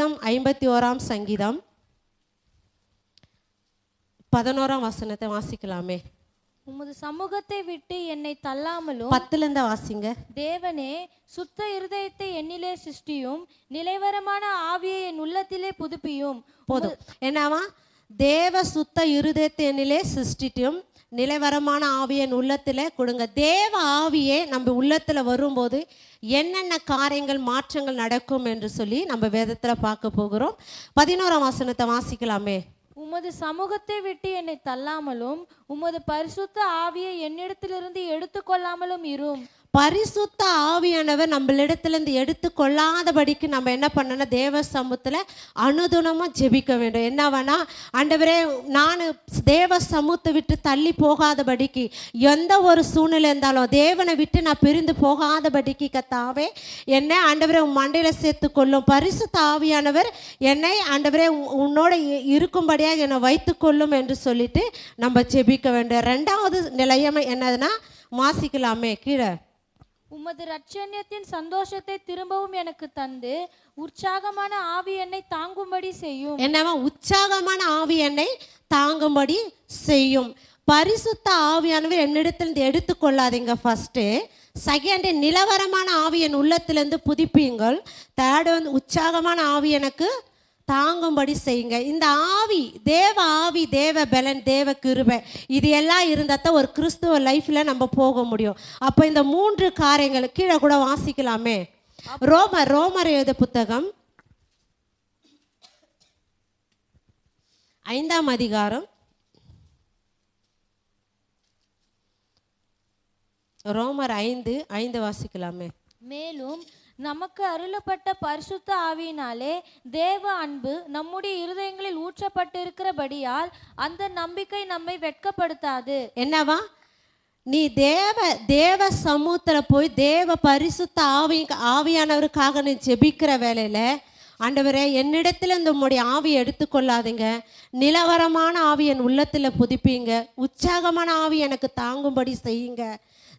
51 சங்கீதம் 11 வசனத்தை வாசிக்கலாமே. உமது சமூகத்தை விட்டு என்னை தள்ளாமலும் 10 வாசிங்க. தேவனே, சுத்த இருதயத்தை என்னிலே சிருஷ்டியும், நிலைவரமான ஆவியை என் உள்ளத்திலே புதுப்பியும். போதும். என்னவா? தேவ சுத்த இருதயத்தை என்னிலே சிருஷ்டியும், நிலைவரமான ஆவியை என் உள்ளத்துல கொடுங்க. தேவ ஆவியே நம்ம உள்ளத்துல வரும்போது என்னென்ன காரியங்கள் மாற்றங்கள் நடக்கும் என்று சொல்லி நம்ம வேதத்துல பார்க்க போகிறோம். 11 வசனத்தை வாசிக்கலாமே. உமது சமூகத்தை விட்டு என்னை தள்ளாமலும் உமது பரிசுத்த ஆவியை என்னிடத்திலிருந்து எடுத்துக்கொள்ளாமலும் இரும். பரிசுத்த ஆவியானவர் நம்மளிடத்திலிருந்து எடுத்து கொள்ளாதபடிக்கு நம்ம என்ன பண்ணணும்? தேவ சமூகத்தில் அனுதினமாக ஜெபிக்க வேண்டும். என்னவனா, ஆண்டவரே, நான் தேவ சமூகத்தை விட்டு தள்ளி போகாதபடிக்கு, எந்த ஒரு சூழ்நிலை இருந்தாலும் தேவனை விட்டு நான் பிரிந்து போகாதபடிக்கு கத்தாவே என்னை ஆண்டவரே உன் மண்டையில் சேர்த்து கொள்ளும். பரிசுத்த ஆவியானவர் என்னை ஆண்டவரே உன்னோட இருக்கும்படியாக என்னை வைத்து கொள்ளும் என்று சொல்லிட்டு நம்ம ஜெபிக்க வேண்டும். 2வது நிலையம் என்னதுன்னா வாசிக்கலாமே கீழே. உமது இரட்சண்யத்தின் சந்தோஷத்தை திரும்பவும் எனக்கு தந்து உற்சாகமான ஆவி என்னை தாங்கும்படி செய்யும். என்னவா? உற்சாகமான ஆவி என்னை தாங்கும்படி செய்யும். பரிசுத்த ஆவியானவர் என்னிடத்திலிருந்து எடுத்துக்கொள்ளாதீங்க. ஃபர்ஸ்ட்டு. செகண்ட், நிலவரமான ஆவி என் உள்ளத்திலிருந்து புதுப்பியுங்கள். தேர்டு உற்சாகமான ஆவி எனக்கு தாங்கும்படி செய்யுங்க. இந்த ஆவி, தேவ பலன், தேவ கிருபை, இது எல்லாம் இருந்தால் தான் ஒரு கிறிஸ்துவ லைஃப்பில் நம்ம போக முடியும். அப்போ இந்த 3 காரியங்கள் கீழே கூட வாசிக்கலாமே. ரோமர் எழுத புத்தகம் 5ஆம் அதிகாரம், ரோமர் 5 வாசிக்கலாமே. மேலும் நமக்கு அருளப்பட்ட பரிசுத்த ஆவியினாலே தேவ அன்பு நம்முடைய இருதயங்களில் ஊற்றப்பட்டிருக்கிறபடியால் அந்த நம்பிக்கை நம்மை வெட்கப்படுத்தாது. என்னவா? நீ தேவ சமூகத்தில் போய் தேவ பரிசுத்த ஆவியானவருக்காக நீ ஜெபிக்கிற வேலையில், ஆண்டவரே என்னிடத்தில் இந்த உம்முடைய ஆவியை எடுத்துக்கொள்ளாதீங்க, நிலவரமான ஆவி என் உள்ளத்தில் புதுப்பிங்க, உற்சாகமான ஆவி எனக்கு தாங்கும்படி செய்யுங்க.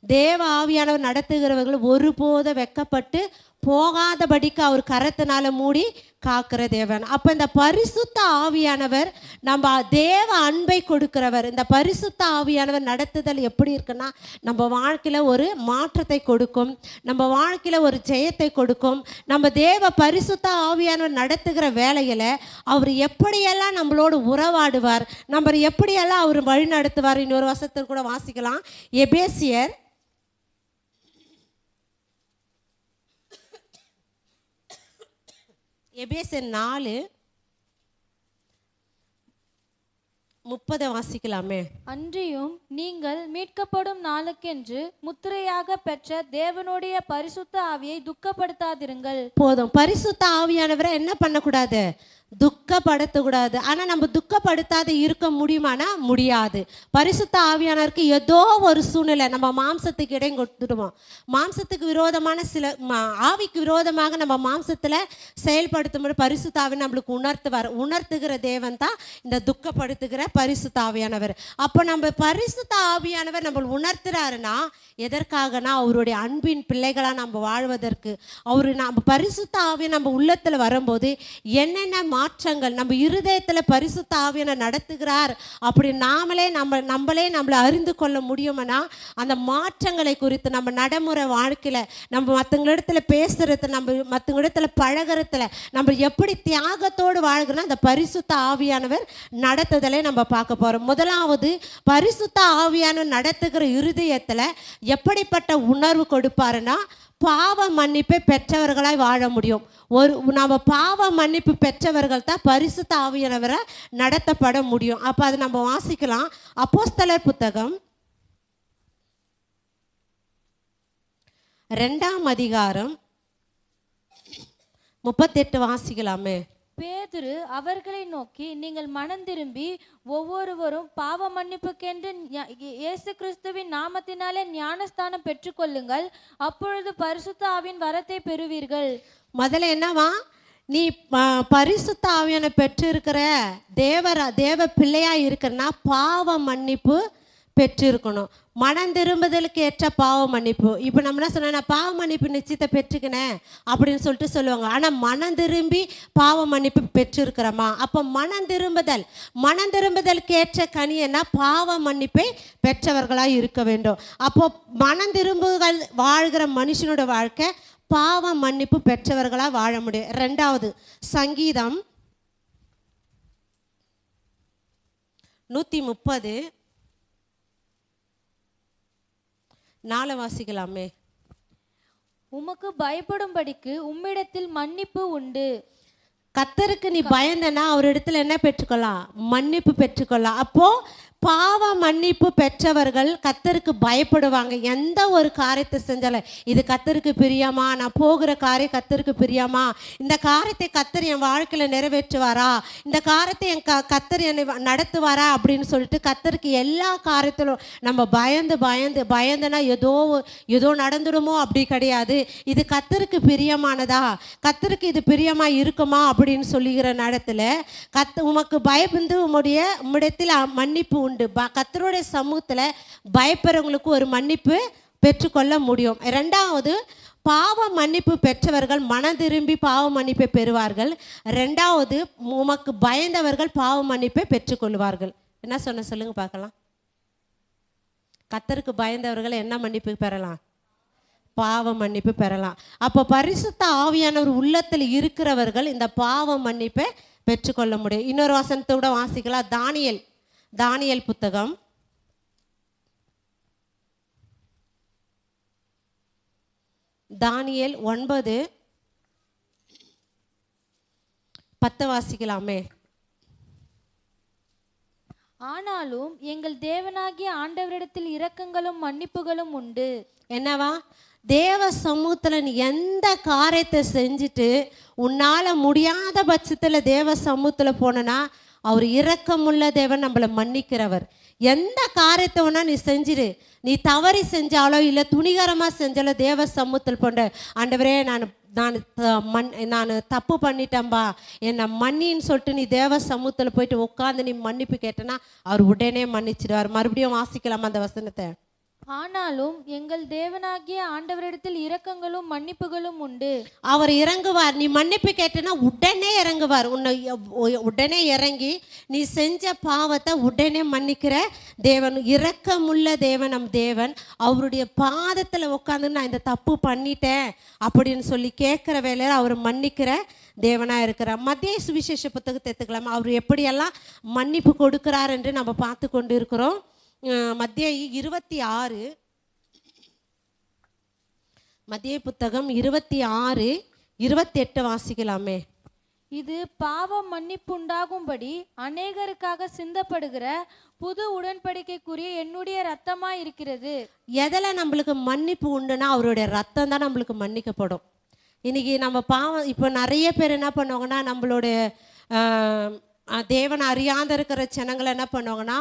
தேவ ஆவியானவர் நடத்துகிறவர்கள் ஒருபோத வெட்கப்பட்டு போகாதபடிக்கு அவர் கரத்தினால மூடி காக்கிற தேவன். அப்போ இந்த பரிசுத்த ஆவியானவர் நம்ம தேவ அன்பை கொடுக்கிறவர். இந்த பரிசுத்த ஆவியானவர் நடத்துதல் எப்படி இருக்குன்னா, நம்ம வாழ்க்கையில் ஒரு மாற்றத்தை கொடுக்கும், நம்ம வாழ்க்கையில் ஒரு ஜெயத்தை கொடுக்கும். நம்ம தேவ பரிசுத்த ஆவியானவர் நடத்துகிற வேலையில் அவர் எப்படியெல்லாம் நம்மளோடு உறவாடுவார், நம்ம எப்படியெல்லாம் அவர் வழி நடத்துவார். இன்னொரு வசனத்தில் கூட வாசிக்கலாம். எபேசியர் 4:30 வாசிக்கலாமே. அன்றியும் நீங்கள் மீட்கப்படும் நாளுக்கென்று முத்திரையாக பெற்ற தேவனுடைய பரிசுத்த ஆவியை துக்கப்படுத்தாதிருங்கள். போதும். பரிசுத்த ஆவியானவரை என்ன பண்ணக்கூடாது? துக்கப்படுத்தக்கூடாது. ஆனால் நம்ம துக்கப்படுத்தாத இருக்க முடியுமானா முடியாது. பரிசுத்த ஆவியானவருக்கு ஏதோ ஒரு சூழ்நிலை நம்ம மாம்சத்துக்கு இடம் கொடுத்துடுவோம். மாம்சத்துக்கு விரோதமான சில ஆவிக்கு விரோதமாக நம்ம மாம்சத்தில் செயல்படுத்தும்போது பரிசுத்த ஆவி நம்மளுக்கு உணர்த்துகிற தேவன் தான் இந்த துக்கப்படுத்துகிற பரிசுத்த ஆவியானவர். அப்போ நம்ம பரிசுத்த ஆவியானவர் நம்ம உணர்த்துறாருன்னா எதற்காகனா அவருடைய அன்பின் பிள்ளைகளாக நம்ம வாழ்வதற்கு. நம்ம பரிசுத்த ஆவியை நம்ம உள்ளத்தில் வரும்போது என்னென்ன மாற்றங்கள் நம்ம இருதயத்தில் பரிசுத்த ஆவியை நடத்துகிறார் அப்படி நம்மளை அறிந்து கொள்ள முடியும்னா அந்த மாற்றங்களை குறித்து நம்ம நடைமுறை வாழ்க்கையில் நம்ம மற்றவங்களிடத்துல பேசுறது, நம்ம மற்றவங்களிடத்துல பழகிறதுல நம்ம எப்படி தியாகத்தோடு வாழ்கிறோம், அந்த பரிசுத்த ஆவியானவர் நடத்துதலை நம்ம பார்க்க போகிறோம். முதலாவது, பரிசுத்த ஆவியானவர் நடத்துகிற இருதயத்தில் எப்படிப்பட்ட உணர்வு கொடுப்பாருன்னா, பாவ மன்னிப்பை பெற்றவர்களாய் வாழ முடியும். நம்ம பாவ மன்னிப்பு பெற்றவர்கள் தான் பரிசுத்த ஆவியானவரை நடத்தப்பட முடியும். அப்போ அது நம்ம வாசிக்கலாம். அப்போஸ்தலர் புத்தகம் 2ஆம் அதிகாரம் 38 வாசிக்கலாமே. பேதுரு அவர்களை நோக்கி, நீங்கள் மனம் திரும்பி ஒவ்வொருவரும் பாவ மன்னிப்புக்கென்று இயேசு கிறிஸ்துவின் நாமத்தினாலே ஞானஸ்தானம் பெற்றுக்கொள்ளுங்கள், அப்பொழுது பரிசுத்த ஆவியின் வரத்தை பெறுவீர்கள். முதல்ல என்னவா? நீ பரிசுத்த ஆவியான பெற்று இருக்கிற தேவ பிள்ளையா இருக்கிறனா பாவ மன்னிப்பு பெற்றிருக்கணும். மனம் திரும்புதலுக்கு ஏற்ற பாவ மன்னிப்பு. இப்போ நம்ம என்ன சொன்னோம், நான் பாவ மன்னிப்பு நிச்சயத்தை பெற்றுக்கினேன் அப்படின்னு சொல்லிட்டு சொல்லுவாங்க. ஆனால் மனம் திரும்பி பாவ மன்னிப்பு பெற்றிருக்கிறோமா? அப்போ மனம் திரும்புதலுக்கு ஏற்ற கனி என்ன? பாவ மன்னிப்பை பெற்றவர்களாக இருக்க வேண்டும். அப்போ மனம் திரும்புகள் வாழ்கிற மனுஷனோட வாழ்க்கை பாவ மன்னிப்பு பெற்றவர்களாக வாழ முடியும். 2வது சங்கீதம் 130 4 வாசிக்கலாமே. உமக்கு பயப்படும்படிக்கு உம்மிடத்தில் மன்னிப்பு உண்டு. கர்த்தருக்கு நீ பயந்தனா அவர் இடத்துல என்ன பெற்றுக்கொள்ளலாம்? மன்னிப்பு பெற்றுக்கொள்ளலாம். அப்போ பாவ மன்னிப்பு பெற்றவர்கள் கர்த்தருக்கு பயப்படுவாங்க. எந்த ஒரு காரியத்தை செஞ்சாலும் இது கர்த்தருக்கு பிரியமா, நான் போகிற காரியம் கர்த்தருக்கு பிரியமா, இந்த காரியத்தை கர்த்தர் என் வாழ்க்கையில் நிறைவேற்றுவாரா, இந்த காரியத்தை என் கர்த்தர் என்னை நடத்துவாரா அப்படின்னு சொல்லிட்டு கர்த்தருக்கு எல்லா காரியத்திலும் நம்ம பயந்துனா ஏதோ நடந்துடுமோ அப்படி கிடையாது. இது கர்த்தருக்கு பிரியமானதா, கர்த்தருக்கு இது பிரியமா இருக்குமா அப்படின்னு சொல்லுகிற நேரத்தில் உமக்கு பயந்து உம்மிடத்தில் மன்னிப்பு உண்டு. கர்த்தருடைய சமூகத்தில் பயப்படுறவங்களுக்கு ஒரு மன்னிப்பு பெற்றுக்கொள்ள முடியும். 2வது பாவ மன்னிப்பு பெற்றவர்கள் மனம் திரும்பி பாவ மன்னிப்பை பெறுவார்கள். 2வது உமக்கு பயந்தவர்கள் பாவ மன்னிப்பை பெற்றுக்கொள்வார்கள். என்ன சொல்லுங்க பார்க்கலாம். கர்த்தருக்கு பயந்தவர்கள் என்ன மன்னிப்பு பெறலாம்? பாவ மன்னிப்பு பெறலாம். அப்போ பரிசுத்த ஆவியானவர் உள்ளத்தில் இருக்கிறவர்கள் இந்த பாவ மன்னிப்பை பெற்றுக்கொள்ள முடியும். இன்னொரு வசனத்தோட வாசிக்கலாம். தானியேல் புத்தகம் 9:10 வாசிக்கலாமே. ஆனாலும் எங்கள் தேவனாகிய ஆண்டவரிடத்தில் இரக்கங்களும் மன்னிப்புகளும் உண்டு. என்னவா? தேவ சமூகத்தில் நீ எந்த காரியத்தை செஞ்சுட்டு உன்னால் முடியாத பட்சத்தில் தேவ சமூகத்தில் போனனா அவர் இரக்கமுள்ள தேவன், நம்மளை மன்னிக்கிறவர். எந்த காரியத்தை வேணா நீ செஞ்சிரு, நீ தவறி செஞ்சாலோ இல்லை துணிகரமாக செஞ்சாலோ தேவ சமூகத்தில் போன்ற ஆண்டவரே நான் தப்பு பண்ணிட்டேன்பா என்னை மன்னின்னு சொல்லிட்டு நீ தேவ சமூகத்தில் போயிட்டு உட்காந்து நீ மன்னிப்பு கேட்டனா அவர் உடனே மன்னிச்சிடுவார். மறுபடியும் வாசிக்கலாம் அந்த வசனத்தை. ஆனாலும் எங்கள் தேவனாகிய ஆண்டவரிடத்தில் இரக்கங்களும் மன்னிப்புகளும் உண்டு. அவர் இறங்குவார். நீ மன்னிப்பு கேட்டனா உடனே இறங்குவார். உடனே இறங்கி நீ செஞ்ச பாவத்தை உடனே மன்னிக்கிற தேவன், இரக்கமுள்ள தேவன் நம் தேவன். அவருடைய பாதத்தில் உட்காந்து நான் இந்த தப்பு பண்ணிட்டேன் அப்படின்னு சொல்லி கேட்குற வேலையில் அவர் மன்னிக்கிற தேவனாக இருக்கிறார். மத்திய சுவிசேஷ புத்தகத்தை எடுத்துக்கலாம். அவர் எப்படியெல்லாம் மன்னிப்பு கொடுக்கிறார் என்று நம்ம பார்த்து கொண்டு இருக்கிறோம். மத்திய புத்தகம் 26:28 வாசிக்கலாமே. இது பாவம் மன்னிப்பு உண்டாகும்படி அநேகருக்காக சிந்தப்படுகிற புது உடன்படிக்கைக்குரிய என்னுடைய ரத்தமா இருக்கிறது. எதில் நம்மளுக்கு மன்னிப்பு உண்டுன்னா அவருடைய ரத்தம் தான் நம்மளுக்கு மன்னிக்கப்படும். இன்னைக்கு நம்ம பாவம் இப்போ நிறைய பேர் என்ன பண்ணுவாங்கன்னா, நம்மளுடைய தேவனை அறியாத இருக்கிற ஜனங்களை என்ன பண்ணுவாங்கன்னா,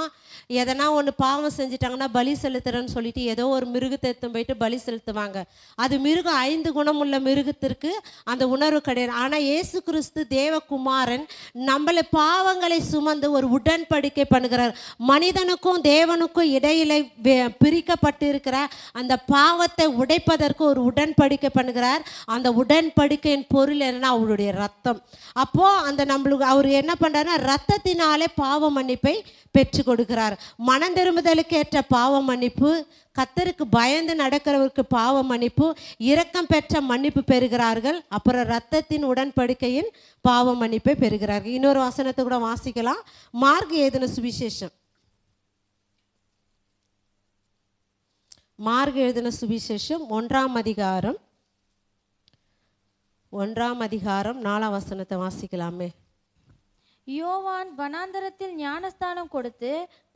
எதனா ஒன்று பாவம் செஞ்சிட்டாங்கன்னா பலி செலுத்துறேன்னு சொல்லிட்டு ஏதோ ஒரு மிருகத்தை எடுத்து போயிட்டு பலி செலுத்துவாங்க. அது மிருகம் 5 குணமுள்ள மிருகத்திற்கு அந்த உணர்வு கிடையாது. ஆனால் இயேசு கிறிஸ்து தேவகுமாரன் நம்மளை பாவங்களை சுமந்து ஒரு உடன்படிக்கை பண்ணுகிறார். மனிதனுக்கும் தேவனுக்கும் இடையில பிரிக்கப்பட்டு இருக்கிற அந்த பாவத்தை உடைப்பதற்கு ஒரு உடன்படிக்கை பண்ணுகிறார். அந்த உடன்படிக்கையின் பொருள் என்னன்னா அவருடைய ரத்தம். அப்போ அந்த நம்மளுக்கு அவர் என்ன பண்றாருன்னா ரத்தத்தினாலே பாவ மன்னிப்பை பெற்று கொடுக்கிறார். மனம் திரும்புதலுக்கு ஏற்ற பாவ மன்னிப்பு, கர்த்தருக்கு பயந்து நடக்கிறவருக்கு பாவ மன்னிப்பு, இரக்கம் பெற்ற மன்னிப்பு பெறுகிறார்கள். அப்புறம் ரத்தத்தின் உடன்படிக்கையின் பாவ மன்னிப்பை பெறுகிறார்கள். இன்னொரு வசனத்தை கூட வாசிக்கலாம். மார்க் எழுதின சுவிசேஷம் 1ஆம் அதிகாரம் 4ஆம் வசனத்தை வாசிக்கலாமே. யோவான் வனாந்தரத்தில் ஞானஸ்தானம் கொடுத்து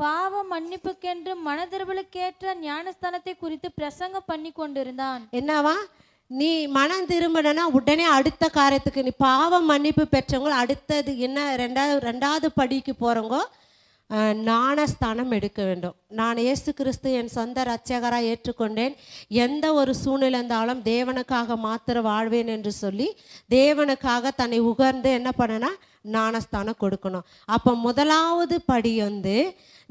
பாவ மன்னிப்புக்கென்று மனதிரும்பலுக்கேற்ற ஞானஸ்தானத்தை குறித்து பிரசங்கம் பண்ணி கொண்டிருந்தான். என்னவா? நீ மனம் திரும்பினா உடனே அடுத்த காரியத்துக்கு நீ பாவ மன்னிப்பு பெற்றவங்க அடுத்தது என்ன ரெண்டாவது படிக்கு போறவங்க ஞானஸ்தானம் எடுக்க வேண்டும். நான் இயேசு கிறிஸ்து என் சொந்த இரட்சகராக ஏற்றுக்கொண்டேன், எந்த ஒரு சூழ்நிலை இருந்தாலும் தேவனுக்காக மாத்திர வாழ்வேன் என்று சொல்லி தேவனுக்காக தன்னை உகர்ந்து என்ன பண்ணனா ஞானஸ்தானம் கொடுக்கணும். அப்போ முதலாவது படி வந்து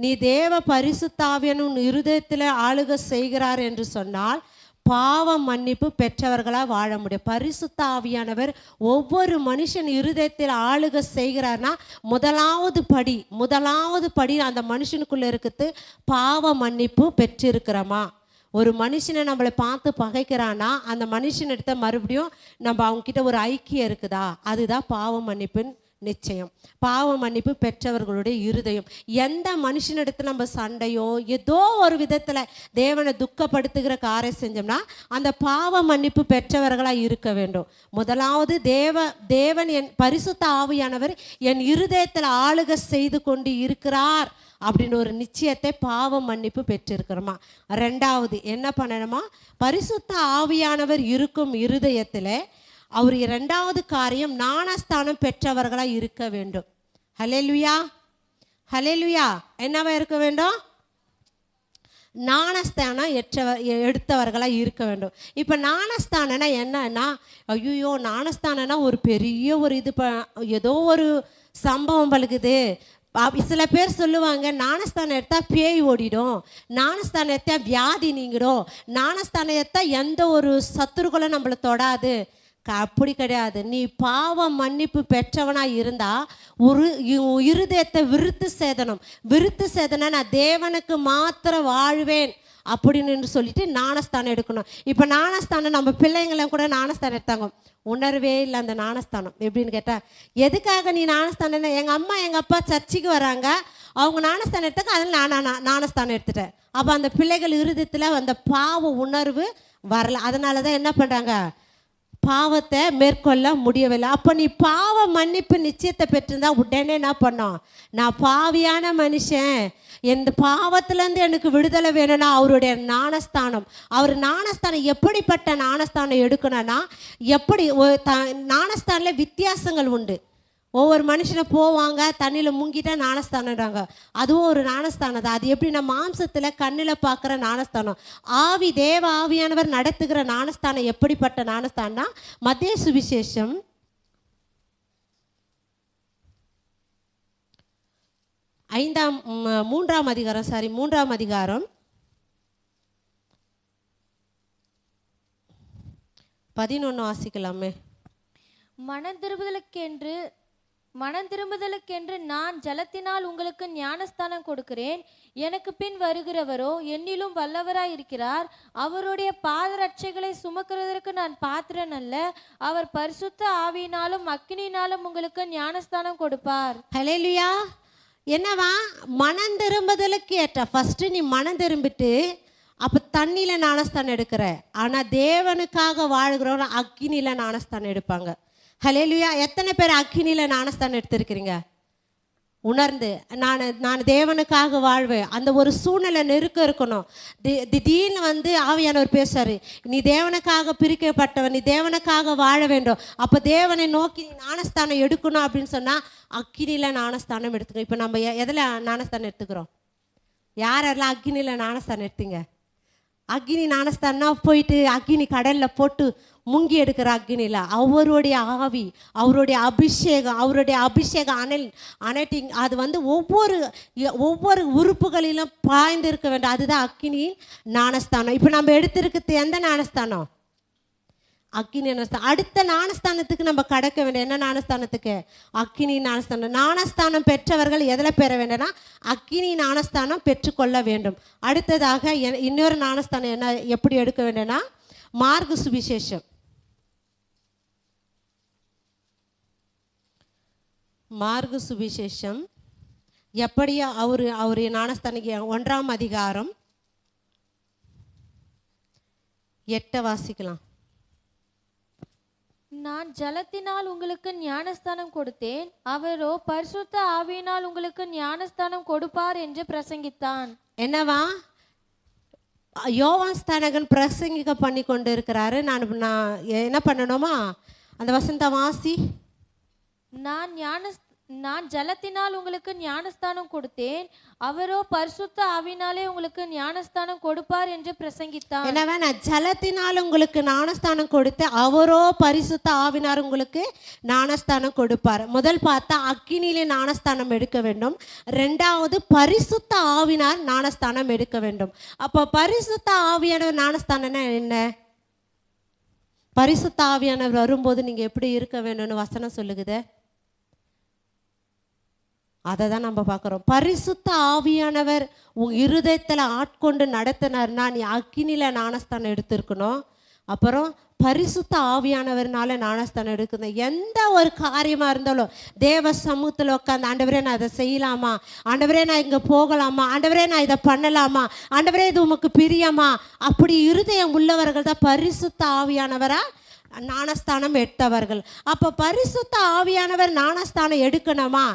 நீ தேவ பரிசுத்தாவியன் உன் இருதயத்தில் ஆளுகை செய்கிறார் என்று சொன்னால் பாவ மன்னிப்பு பெற்றவர்களாக வாழ முடியும். பரிசுத்த ஆவியானவர் ஒவ்வொரு மனுஷன் இருதயத்தில் ஆளுகை செய்கிறார்னா முதலாவது படி அந்த மனுஷனுக்குள்ள இருக்குது பாவ மன்னிப்பு பெற்றிருக்கிறோமா. ஒரு மனுஷனை நம்மளை பார்த்து பகைக்கிறான்னா அந்த மனுஷனிடத்த மறுபடியும் நம்ம அவங்கக்கிட்ட ஒரு ஐக்கியம் இருக்குதா, அதுதான் பாவ மன்னிப்பின் நிச்சயம். பாவ மன்னிப்பு பெற்றவர்களுடைய இருதயம். எந்த மனுஷனிடத்துல நம்ம சண்டையோ ஏதோ ஒரு விதத்தில் தேவனை துக்கப்படுத்துகிற காரியம் செஞ்சோம்னா அந்த பாவ மன்னிப்பு பெற்றவர்களாக இருக்க வேண்டும். முதலாவது தேவன் என் பரிசுத்த ஆவியானவர் என் இருதயத்தில் ஆளுகை செய்து கொண்டு இருக்கிறார் அப்படின்னு ஒரு நிச்சயத்தை பாவ மன்னிப்பு பெற்றிருக்கிறோமா. ரெண்டாவது என்ன பண்ணணுமா, பரிசுத்த ஆவியானவர் இருக்கும் இருதயத்தில் அவர் இரண்டாவது காரியம் ஞானஸ்தானம் பெற்றவர்களாக இருக்க வேண்டும். ஹல்லேலூயா, ஹல்லேலூயா. என்னவா இருக்க வேண்டும், ஞானஸ்தானம் எடுத்தவர்களாக இருக்க வேண்டும். இப்போ ஞானஸ்தானம்னா என்னன்னா, ஐயோ ஞானஸ்தானம்னா ஒரு பெரிய ஒரு ஏதோ ஒரு சம்பவம் பழுகுது. சில பேர் சொல்லுவாங்க ஞானஸ்தானம் எடுத்தால் பேய் ஓடிடும், ஞானஸ்தானம் எடுத்தால் வியாதி நீங்கிடும், ஞானஸ்தானம் எடுத்தால் எந்த ஒரு சத்துருக்களும் நம்மளை தொடாது. அப்படி கிடையாது. நீ பாவ மன்னிப்பு பெற்றவனாக இருந்தால் இருதயத்தை விருத்து சேதனம் நான் தேவனுக்கு மாத்திர வாழ்வேன் அப்படின்னு சொல்லிட்டு ஞானஸ்தானம் எடுக்கணும். இப்போ ஞானஸ்தானம் நம்ம பிள்ளைங்களை கூட ஞானஸ்தானம் எடுத்தாங்க, உணர்வே இல்லை அந்த ஞானஸ்தானம். எப்படின்னு கேட்டால் எதுக்காக நீ ஞானஸ்தானம், எங்கள் அம்மா எங்கள் அப்பா சர்ச்சுக்கு வராங்க, அவங்க ஞானஸ்தானம் எடுத்தாங்க, அதில் ஞானஸ்தானம் எடுத்துட்டேன். அப்போ அந்த பிள்ளைகள் இருதயத்தில் அந்த பாவ உணர்வு வரல. அதனால தான் என்ன பண்ணுறாங்க, பாவத்தை மேற்கொள்ள முடியவில்லை. அப்போ நீ பாவ மன்னிப்பு நிச்சயத்தை பெற்றிருந்தா உடனே என்ன பண்ணோம், நான் பாவியான மனுஷன், எந்த பாவத்திலேருந்து எனக்கு விடுதலை வேணும்னா அவருடைய ஞானஸ்தானம். அவர் ஞானஸ்தானம் எப்படிப்பட்ட ஞானஸ்தானம் எடுக்கணும்னா, எப்படி ஞானஸ்தானில் வித்தியாசங்கள் உண்டு. ஒவ்வொரு மனுஷனை போவாங்க தண்ணியில் முங்கிட்டா ஞானஸ்தானம்ன்றாங்க, அதுவும் ஒரு ஞானஸ்தானம் தான். அது எப்படி நம்ம மாம்சத்தில் கண்ணில் பார்க்குற ஞானஸ்தானம். தேவ ஆவியானவர் நடத்துகிற ஞானஸ்தானம் எப்படிப்பட்ட ஞானஸ்தானம்னா, மத்தேயு சுவிசேஷம் 3ஆம் அதிகாரம் 11 வாசிக்கலாமே. மனம் திரும்புதலுக்கென்று நான் ஜலத்தினால் உங்களுக்கு ஞானஸ்தானம் கொடுக்கிறேன், எனக்கு பின் வருகிறவரோ என்னிலும் வல்லவராய் இருக்கிறார், அவருடைய பாதரட்சைகளை சுமக்கிறதற்கு நான் பாத்திரன் அல்ல, அவர் பரிசுத்த ஆவியினாலும் அக்கினியினாலும் உங்களுக்கு ஞானஸ்தானம் கொடுப்பார். ஹல்லேலூயா. என்னவா, மனம் திரும்புதலுக்கு ஏற்ற ஃபர்ஸ்ட் நீ மனம் திரும்பிட்டு அப்போ தண்ணியில் ஞானஸ்தானம் எடுக்கிற. ஆனால் தேவனுக்காக வாழ்கிறவங்க அக்கினியில் ஞானஸ்தானம் எடுப்பாங்க. ஹல்லேலூயா. எத்தனை பேர் அக்கினியில் ஞானஸ்தானம் எடுத்திருக்கிறீங்க? உணர்ந்து நான் தேவனுக்காக வாழ்வேன். அந்த ஒரு சூழ்நிலை நெருக்கம் இருக்கணும். திடீர்னு ஆவியானவர் பேசுறாரு, நீ தேவனுக்காக பிரிக்கப்பட்டவன், நீ தேவனுக்காக வாழ வேண்டும், அப்போ தேவனை நோக்கி நீ ஞானஸ்தானம் எடுக்கணும் அப்படின்னு சொன்னால் அக்கினியில் ஞானஸ்தானம் எடுத்துக்கோ. இப்போ நம்ம எதில் ஞானஸ்தானம் எடுத்துக்கிறோம்? யாரெல்லாம் அக்கினியில் ஞானஸ்தானம் எடுத்தீங்க? அக்னி ஞானஸ்தானா போயிட்டு அக்னி கடலில் போட்டு முங்கி எடுக்கிற அக்னியில் அவருடைய ஆவி, அவருடைய அபிஷேகம் அனட்டிங் அது ஒவ்வொரு உறுப்புகளிலும் பாய்ந்து இருக்க வேண்டும். அதுதான் அக்னியின் ஞானஸ்தானம். இப்போ நம்ம எடுத்திருக்கிறது எந்த ஞானஸ்தானம்? அக்கினி ஞானஸ்தானம். அடுத்த ஞானஸ்தானத்துக்கு நம்ம கடக்க வேண்டும். என்ன ஞானஸ்தானத்துக்கு? அக்கினி ஞானஸ்தானம். ஞானஸ்தானம் பெற்றவர்கள் எதில் பெற வேண்டும்னா அக்கினி ஞானஸ்தானம் பெற்றுக்கொள்ள வேண்டும். அடுத்ததாக இன்னொரு ஞானஸ்தானம் என்ன எப்படி எடுக்க வேண்டும்னா, மார்கு சுவிசேஷம் எப்படியா அவரு ஞானஸ்தானிக்கு 1ஆம் அதிகாரம் 8 வாசிக்கலாம். நான் ஜலத்தினால் உங்களுக்கு ஞானஸ்தானம் கொடுத்தேன், அவரோ பரிசுத்த ஆவியினால் உங்களுக்கு ஞானஸ்தானம் கொடுப்பார் என்று பிரசங்கித்தான். என்னவா, யோவான் ஸ்நானகன் பிரசங்கிக்க பண்ணி கொண்டு இருக்கிறாரு. நான் என்ன பண்ணணுமா, அந்த வசந்த வாசி. நான் ஜலத்தினால் உங்களுக்கு ஞானஸ்தானம் கொடுத்தேன், அவரோ பரிசுத்த ஆவினாலே உங்களுக்கு ஞானஸ்தானம் கொடுப்பார் என்று பிரசங்கித்தார். எனவே நான் ஜலத்தினால் உங்களுக்கு ஞானஸ்தானம் கொடுத்து அவரோ பரிசுத்த ஆவினார் உங்களுக்கு ஞானஸ்தானம் கொடுப்பார். முதல் பார்த்தா அக்கினியிலே ஞானஸ்தானம் எடுக்க வேண்டும், ரெண்டாவது பரிசுத்த ஆவினார் ஞானஸ்தானம் எடுக்க வேண்டும். அப்போ பரிசுத்த ஆவியானவர் ஞானஸ்தானம்னா என்ன? பரிசுத்த ஆவியானவர் வரும்போது நீங்க எப்படி இருக்க வேண்டும்னு வசனம் சொல்லுகுதே, அதை தான் நம்ம பார்க்குறோம். பரிசுத்த ஆவியானவர் உன் இருதயத்தில் ஆட்கொண்டு நடத்தினார்னா நீ அக்கினியில் ஞானஸ்தானம் எடுத்திருக்கணும். அப்புறம் பரிசுத்த ஆவியானவர்னால ஞானஸ்தானம் எடுக்கணும். எந்த ஒரு காரியமாக இருந்தாலும் தேவ சமூகத்தில் உட்காந்து, ஆண்டவரே நான் இதை செய்யலாமா, ஆண்டவரே நான் இங்கே போகலாமா, ஆண்டவரே நான் இதை பண்ணலாமா, ஆண்டவரே இது உமக்கு பிரியமா, அப்படி இருதயம் உள்ளவர்கள் தான் பரிசுத்த ஆவியானவரா ஞானஸ்தானம் எடுத்தவர்கள். அப்போ பரிசுத்த ஆவியானவர் ஞானஸ்தானம் எடுக்கணுமா?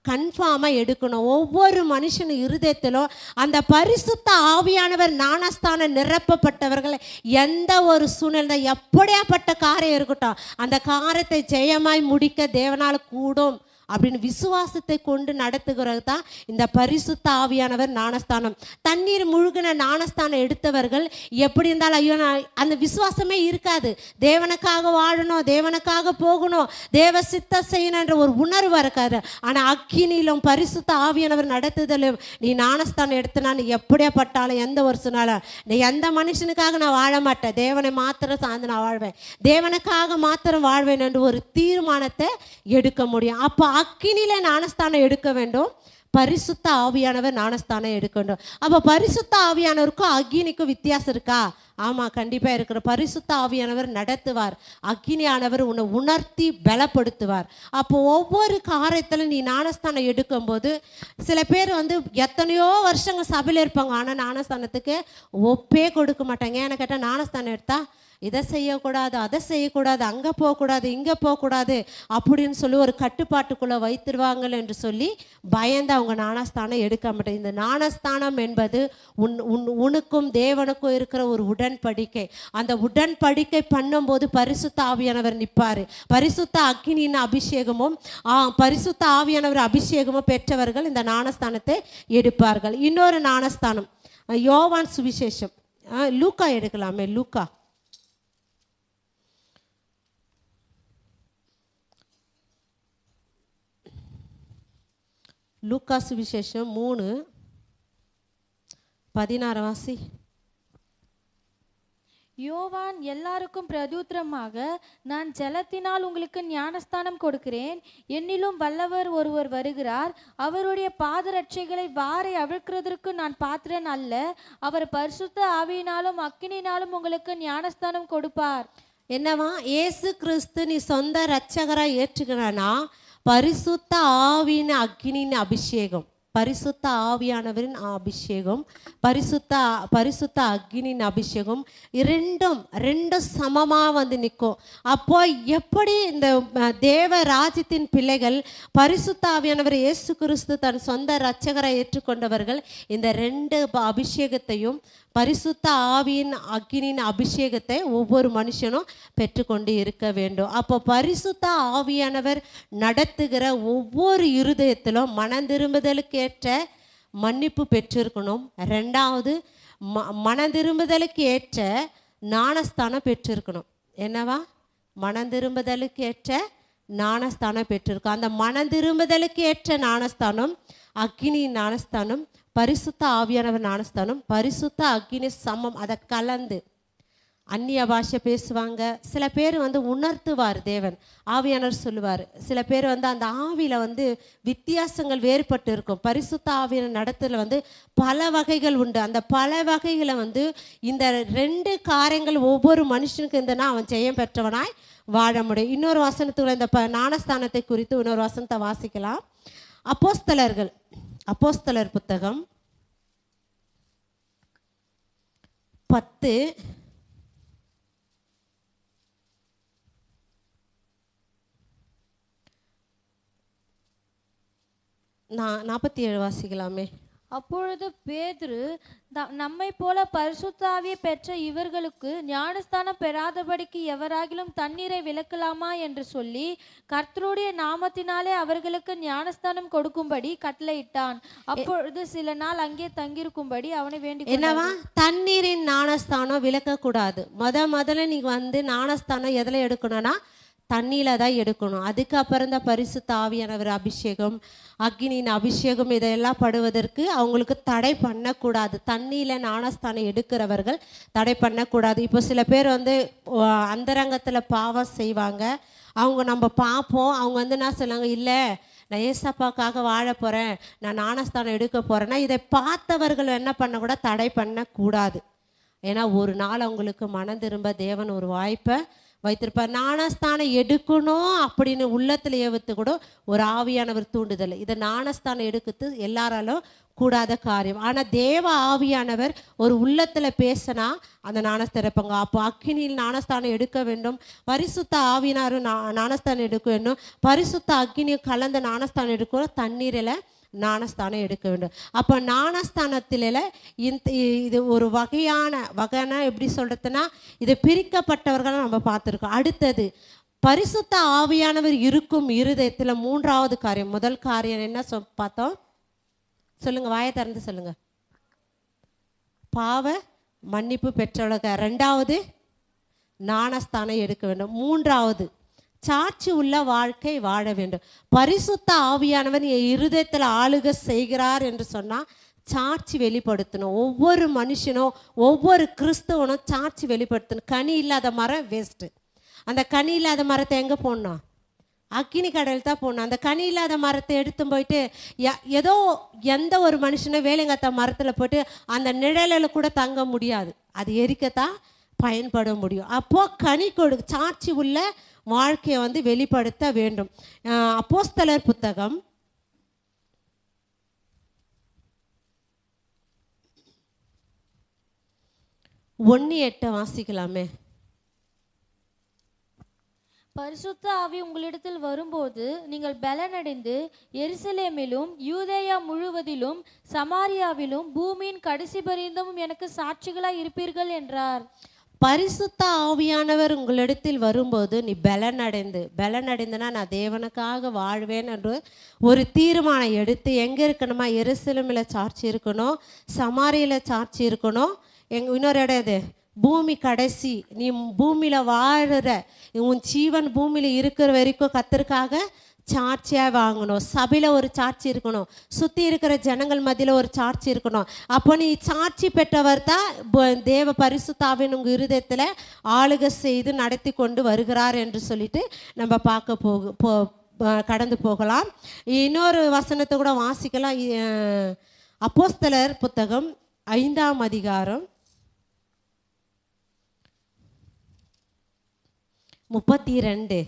கன்ஃபார்மாக எடுக்கணும். ஒவ்வொரு மனுஷன் இருதயத்திலும் அந்த பரிசுத்த ஆவியானவர் ஞானஸ்தானம் நிரப்பப்பட்டவர்கள் எந்த ஒரு சூழ்நிலை எப்படியாப்பட்ட காரியம் இருக்கட்டும் அந்த காரியத்தை ஜெயமாய் முடிக்க தேவனால் கூடும் அப்படின்னு விசுவாசத்தை கொண்டு நடத்துகிறது தான் இந்த பரிசுத்த ஆவியானவர் ஞானஸ்தானம். தண்ணீர் முழுகின ஞானஸ்தானம் எடுத்தவர்கள் எப்படி இருந்தாலும் ஐயோ அந்த விசுவாசமே இருக்காது. தேவனுக்காக வாழணும், தேவனுக்காக போகணும், தேவ சித்த செய்யணுன்ற ஒரு உணர்வு இருக்காது. ஆனால் அக்கினியிலும் பரிசுத்த ஆவியானவர் நடத்துதலும் நீ ஞானஸ்தானம் எடுத்தனா நீ எப்படியாப்பட்டாலும் எந்த ஒரு சொன்னாலும் நீ எந்த மனுஷனுக்காக நான் வாழ மாட்டேன், தேவனை மாத்திரம் சார்ந்து நான் வாழ்வேன், தேவனுக்காக மாத்திரம் வாழ்வேன் என்று ஒரு தீர்மானத்தை எடுக்க முடியும். அப்போ அக்கினியில ஞானஸ்தானம் எடுக்க வேண்டும், பரிசுத்த ஆவியானவர் ஞானஸ்தானம் எடுக்க வேண்டும். அப்போ பரிசுத்த ஆவியானவருக்கும் அக்கினிக்கும் வித்தியாசம் இருக்கா? ஆமாம், கண்டிப்பாக இருக்கிற. பரிசுத்த ஆவியானவர் நடத்துவார், அக்கினியானவர் உன்னை உணர்த்தி பலப்படுத்துவார். அப்போ ஒவ்வொரு காரியத்திலும் நீ ஞானஸ்தானம் எடுக்கும்போது சில பேர் எத்தனையோ வருஷங்கள் சபையில் இருப்பாங்க, ஆனால் ஞானஸ்தானத்துக்கு ஒப்பே கொடுக்க மாட்டாங்க. ஏன்னு கேட்டால் ஞானஸ்தானம் எடுத்தா இதை செய்யக்கூடாது, அதை செய்யக்கூடாது, அங்கே போகக்கூடாது, இங்கே போகக்கூடாது அப்படின்னு சொல்லி ஒரு கட்டுப்பாட்டுக்குள்ளே வைத்திருவாங்கள் என்று சொல்லி பயந்து அவங்க ஞானஸ்தானம் எடுக்க மாட்டேன். இந்த ஞானஸ்தானம் என்பது உனக்கும் தேவனுக்கும் இருக்கிற ஒரு உடன்படிக்கை. அந்த உடன்படிக்கை பண்ணும்போது பரிசுத்த ஆவியானவர் நிற்பார். பரிசுத்த அக்கினியின் அபிஷேகமும் பரிசுத்த ஆவியானவர் அபிஷேகமும் பெற்றவர்கள் இந்த ஞானஸ்தானத்தை எடுப்பார்கள். இன்னொரு ஞானஸ்தானம் யோவான் சுவிசேஷம், லூக்கா எடுக்கலாமே, லூக்கா சுவிசேஷம் 3:16 வாசி. யோவான் எல்லாருக்கும் பிரதியுத்தரமாக, நான் ஜலத்தினால் உங்களுக்கு ஞானஸ்தானம் கொடுக்கிறேன், என்னிலும் வல்லவர் ஒருவர் வருகிறார், அவருடைய பாதரட்சைகளை வாரை அவிழ்க்கிறதற்கு நான் பாத்திரன் அல்ல, அவர் பரிசுத்த ஆவியினாலும் அக்கினினாலும் உங்களுக்கு ஞானஸ்தானம் கொடுப்பார். என்னவா? இயேசு கிறிஸ்து நீ சொந்த இரட்சகராக ஏற்றுக்கிறானா பரிசுத்த ஆவியின் அக்கினியின் அபிஷேகம், பரிசுத்த ஆவியானவரின் அபிஷேகம், பரிசுத்த அக்னியின் அபிஷேகம் ரெண்டும் சமமாக நிற்கும். அப்போ எப்படி இந்த தேவ ராஜ்யத்தின் பிள்ளைகள் பரிசுத்த ஆவியானவர் இயேசு கிறிஸ்து தன் சொந்த இரட்சகரை ஏற்றுக்கொண்டவர்கள் இந்த ரெண்டு அபிஷேகத்தையும் பரிசுத்த ஆவியின் அக்கினியின் அபிஷேகத்தை ஒவ்வொரு மனுஷனும் பெற்றுக்கொண்டு இருக்க வேண்டும். அப்போ பரிசுத்த ஆவியானவர் நடத்துகிற ஒவ்வொரு இருதயத்திலும் மனந்திரும்புதலுக்கேற்ற மன்னிப்பு பெற்றிருக்கணும். ரெண்டாவது மனந்திரும்புதலுக்கு ஏற்ற ஞானஸ்தானம் பெற்றிருக்கணும். என்னவா? மனந்திரும்புதலுக்கு ஏற்ற ஞானஸ்தானம் பெற்றிருக்கும். அந்த மனந்திரும்புதலுக்கு ஏற்ற ஞானஸ்தானம் அக்கினியின் ஞானஸ்தானம், பரிசுத்த ஆவியானவர் ஞானஸ்தானம், பரிசுத்த அக்கினி சமம். அதை கலந்து அந்நிய பாஷை பேசுவாங்க. சில பேர் உணர்த்துவார் தேவன், ஆவியானவர் சொல்லுவார். சில பேர் அந்த ஆவியில் வித்தியாசங்கள் வேறுபட்டு இருக்கும். பரிசுத்த ஆவியான நடத்துல பல வகைகள் உண்டு. அந்த பல வகைகளை இந்த ரெண்டு காரியங்கள் ஒவ்வொரு மனுஷனுக்கு இருந்தனா அவன் ஜெயம் பெற்றவனாய் வாழ முடியும். இன்னொரு வசனத்துக்குள்ள இந்த ஞானஸ்தானத்தை குறித்து இன்னொரு வசனத்தை வாசிக்கலாம். அப்போஸ்தலர் புத்தகம் 10 47 வாசிக்கலாமே. அப்பொழுது பேதுரு நம்மை போல பரிசுத்த ஆவியை பெற்ற இவர்களுக்கு ஞானஸ்தானம் பெறாதபடிக்கு எவராகிலும் தண்ணீரை விலக்கலாமா என்று சொல்லி கர்த்தருடைய நாமத்தினாலே அவர்களுக்கு ஞானஸ்தானம் கொடுக்கும்படி கட்டளையிட்டான். அப்பொழுது சில நாள் அங்கே தங்கியிருக்கும்படி அவனை வேண்டிக் என்னவா? தண்ணீரின் ஞானஸ்தானம் விலக்க கூடாது. முதல்ல நீங்க வந்து ஞானஸ்தானம் எதுல எடுக்கணும்னா தண்ணியில தான் எடுக்கணும். அதுக்கப்புறம் தான் பரிசுத்த ஆவியானவர் அபிஷேகம், அக்னியின் அபிஷேகம் இதெல்லாம் படுவதற்கு அவங்களுக்கு தடை பண்ணக்கூடாது. தண்ணியில் ஞானஸ்தானம் எடுக்கிறவர்கள் தடை பண்ணக்கூடாது. இப்போ சில பேர் வந்து அந்தரங்கத்தில் பாவம் செய்வாங்க. அவங்க நம்ம பார்ப்போம். அவங்க வந்து என்ன சொல்லுவாங்க, இல்லை நான் ஏசப்பாக்காக வாழ போகிறேன், நான் ஞானஸ்தானம் எடுக்க போகிறேன்னா இதை பார்த்தவர்கள் என்ன பண்ணக்கூடாது, தடை பண்ணக்கூடாது. ஏன்னா ஒரு நாள் அவங்களுக்கு மனம் திரும்ப தேவன் ஒரு வாய்ப்பை வைத்திருப்பார். ஞானஸ்தானம் எடுக்கணும் அப்படின்னு உள்ளத்தில் ஏவத்து கூட ஒரு ஆவியானவர் தூண்டுதல். இதை ஞானஸ்தானம் எடுக்கிறது எல்லாராலும் கூடாத காரியம். ஆனால் தேவ ஆவியானவர் ஒரு உள்ளத்தில் பேசினா அந்த ஞானஸ்தானம் எடுப்பாங்க. அப்போ அக்கினியில் ஞானஸ்தானம் எடுக்க வேண்டும், பரிசுத்த ஆவியினாரும் ஞானஸ்தானம் எடுக்க வேண்டும், பரிசுத்த அக்கினியும் கலந்த ஞானஸ்தானம் எடுக்கணும், தண்ணீரில் ஞானஸ்தானம் எடுக்க வேண்டும். அப்போ ஞானஸ்தானத்தில் இது ஒரு வகைனா எப்படி சொல்கிறதுனா இது பிரிக்கப்பட்டவர்களை நம்ம பார்த்துருக்கோம். அடுத்தது பரிசுத்த ஆவியானவர் இருக்கும் இருதயத்தில் மூன்றாவது காரியம். முதல் காரியம் என்ன பார்த்தோம் சொல்லுங்க, வாயை திறந்து சொல்லுங்க. பாவ மன்னிப்பு பெற்றவங்க. ரெண்டாவது ஞானஸ்தானம் எடுக்க வேண்டும். மூன்றாவது சாட்சி உள்ள வாழ்க்கை வாழ வேண்டும். பரிசுத்த ஆவியானவர் என் இருதயத்தில் ஆளுகை செய்கிறார் என்று சொன்னால் சாட்சி வெளிப்படுத்தணும். ஒவ்வொரு மனுஷனும் ஒவ்வொரு கிறிஸ்தவனும் சாட்சி வெளிப்படுத்தணும். கனி இல்லாத மரம் வேஸ்ட்டு. அந்த கனி இல்லாத மரத்தை எங்கே போடணும்? அக்கினி கடையில் தான் போடணும். அந்த கனி இல்லாத மரத்தை எடுத்து போயிட்டு ஏதோ எந்த ஒரு மனுஷனும் வேலைங்கத்த மரத்தில் போய்ட்டு அந்த நிழலில் கூட தங்க முடியாது, அது எரிக்கத்தான் பயன்பட முடியும். அப்போது கனி சாட்சி உள்ள வாழ்க்கையை வந்து வெளிப்படுத்த வேண்டும். அப்போஸ்தலர் புத்தகம் 1:8 வாசிக்கலாமே. பரிசுத்த ஆவி உங்களிடத்தில் வரும்போது நீங்கள் பலனடைந்து எருசலேமிலும் யூதேயா முழுவதிலும் சமாரியாவிலும் பூமியின் கடைசி பரியந்தமும் எனக்கு சாட்சிகளாய் இருப்பீர்கள் என்றார். பரிசுத்த ஆவியானவர் உங்களிடத்தில் வரும்போது நீ பலனடைந்துனா நான் தேவனுக்காக வாழ்வேன் என்று ஒரு தீர்மானம் எடுத்து எங்கே இருக்கணுமா? எருசலேமில் சாட்சி இருக்கணும், சமாரியில் சாட்சி இருக்கணும். இன்னொரு இடம் இது பூமி கடைசி. நீ பூமியில் வாழுற உன் ஜீவன் பூமியில் இருக்கிற வரைக்கும் கர்த்தருக்காக சாட்சியாக வாங்கணும். சபையில் ஒரு சாட்சி இருக்கணும், சுற்றி இருக்கிற ஜனங்கள் மத்தியில் ஒரு சாட்சி இருக்கணும். அப்போ நீ சாட்சி பெற்றவர் தான் தேவ பரிசுத்த ஆவியின் உங்கள் இருதயத்தில் ஆளுகை செய்து நடத்தி கொண்டு வருகிறார் என்று சொல்லிட்டு நம்ம கடந்து போகலாம். இன்னொரு வசனத்தை கூட வாசிக்கலாம். அப்போஸ்தலர் புத்தகம் 5ஆம் அதிகாரம் 32.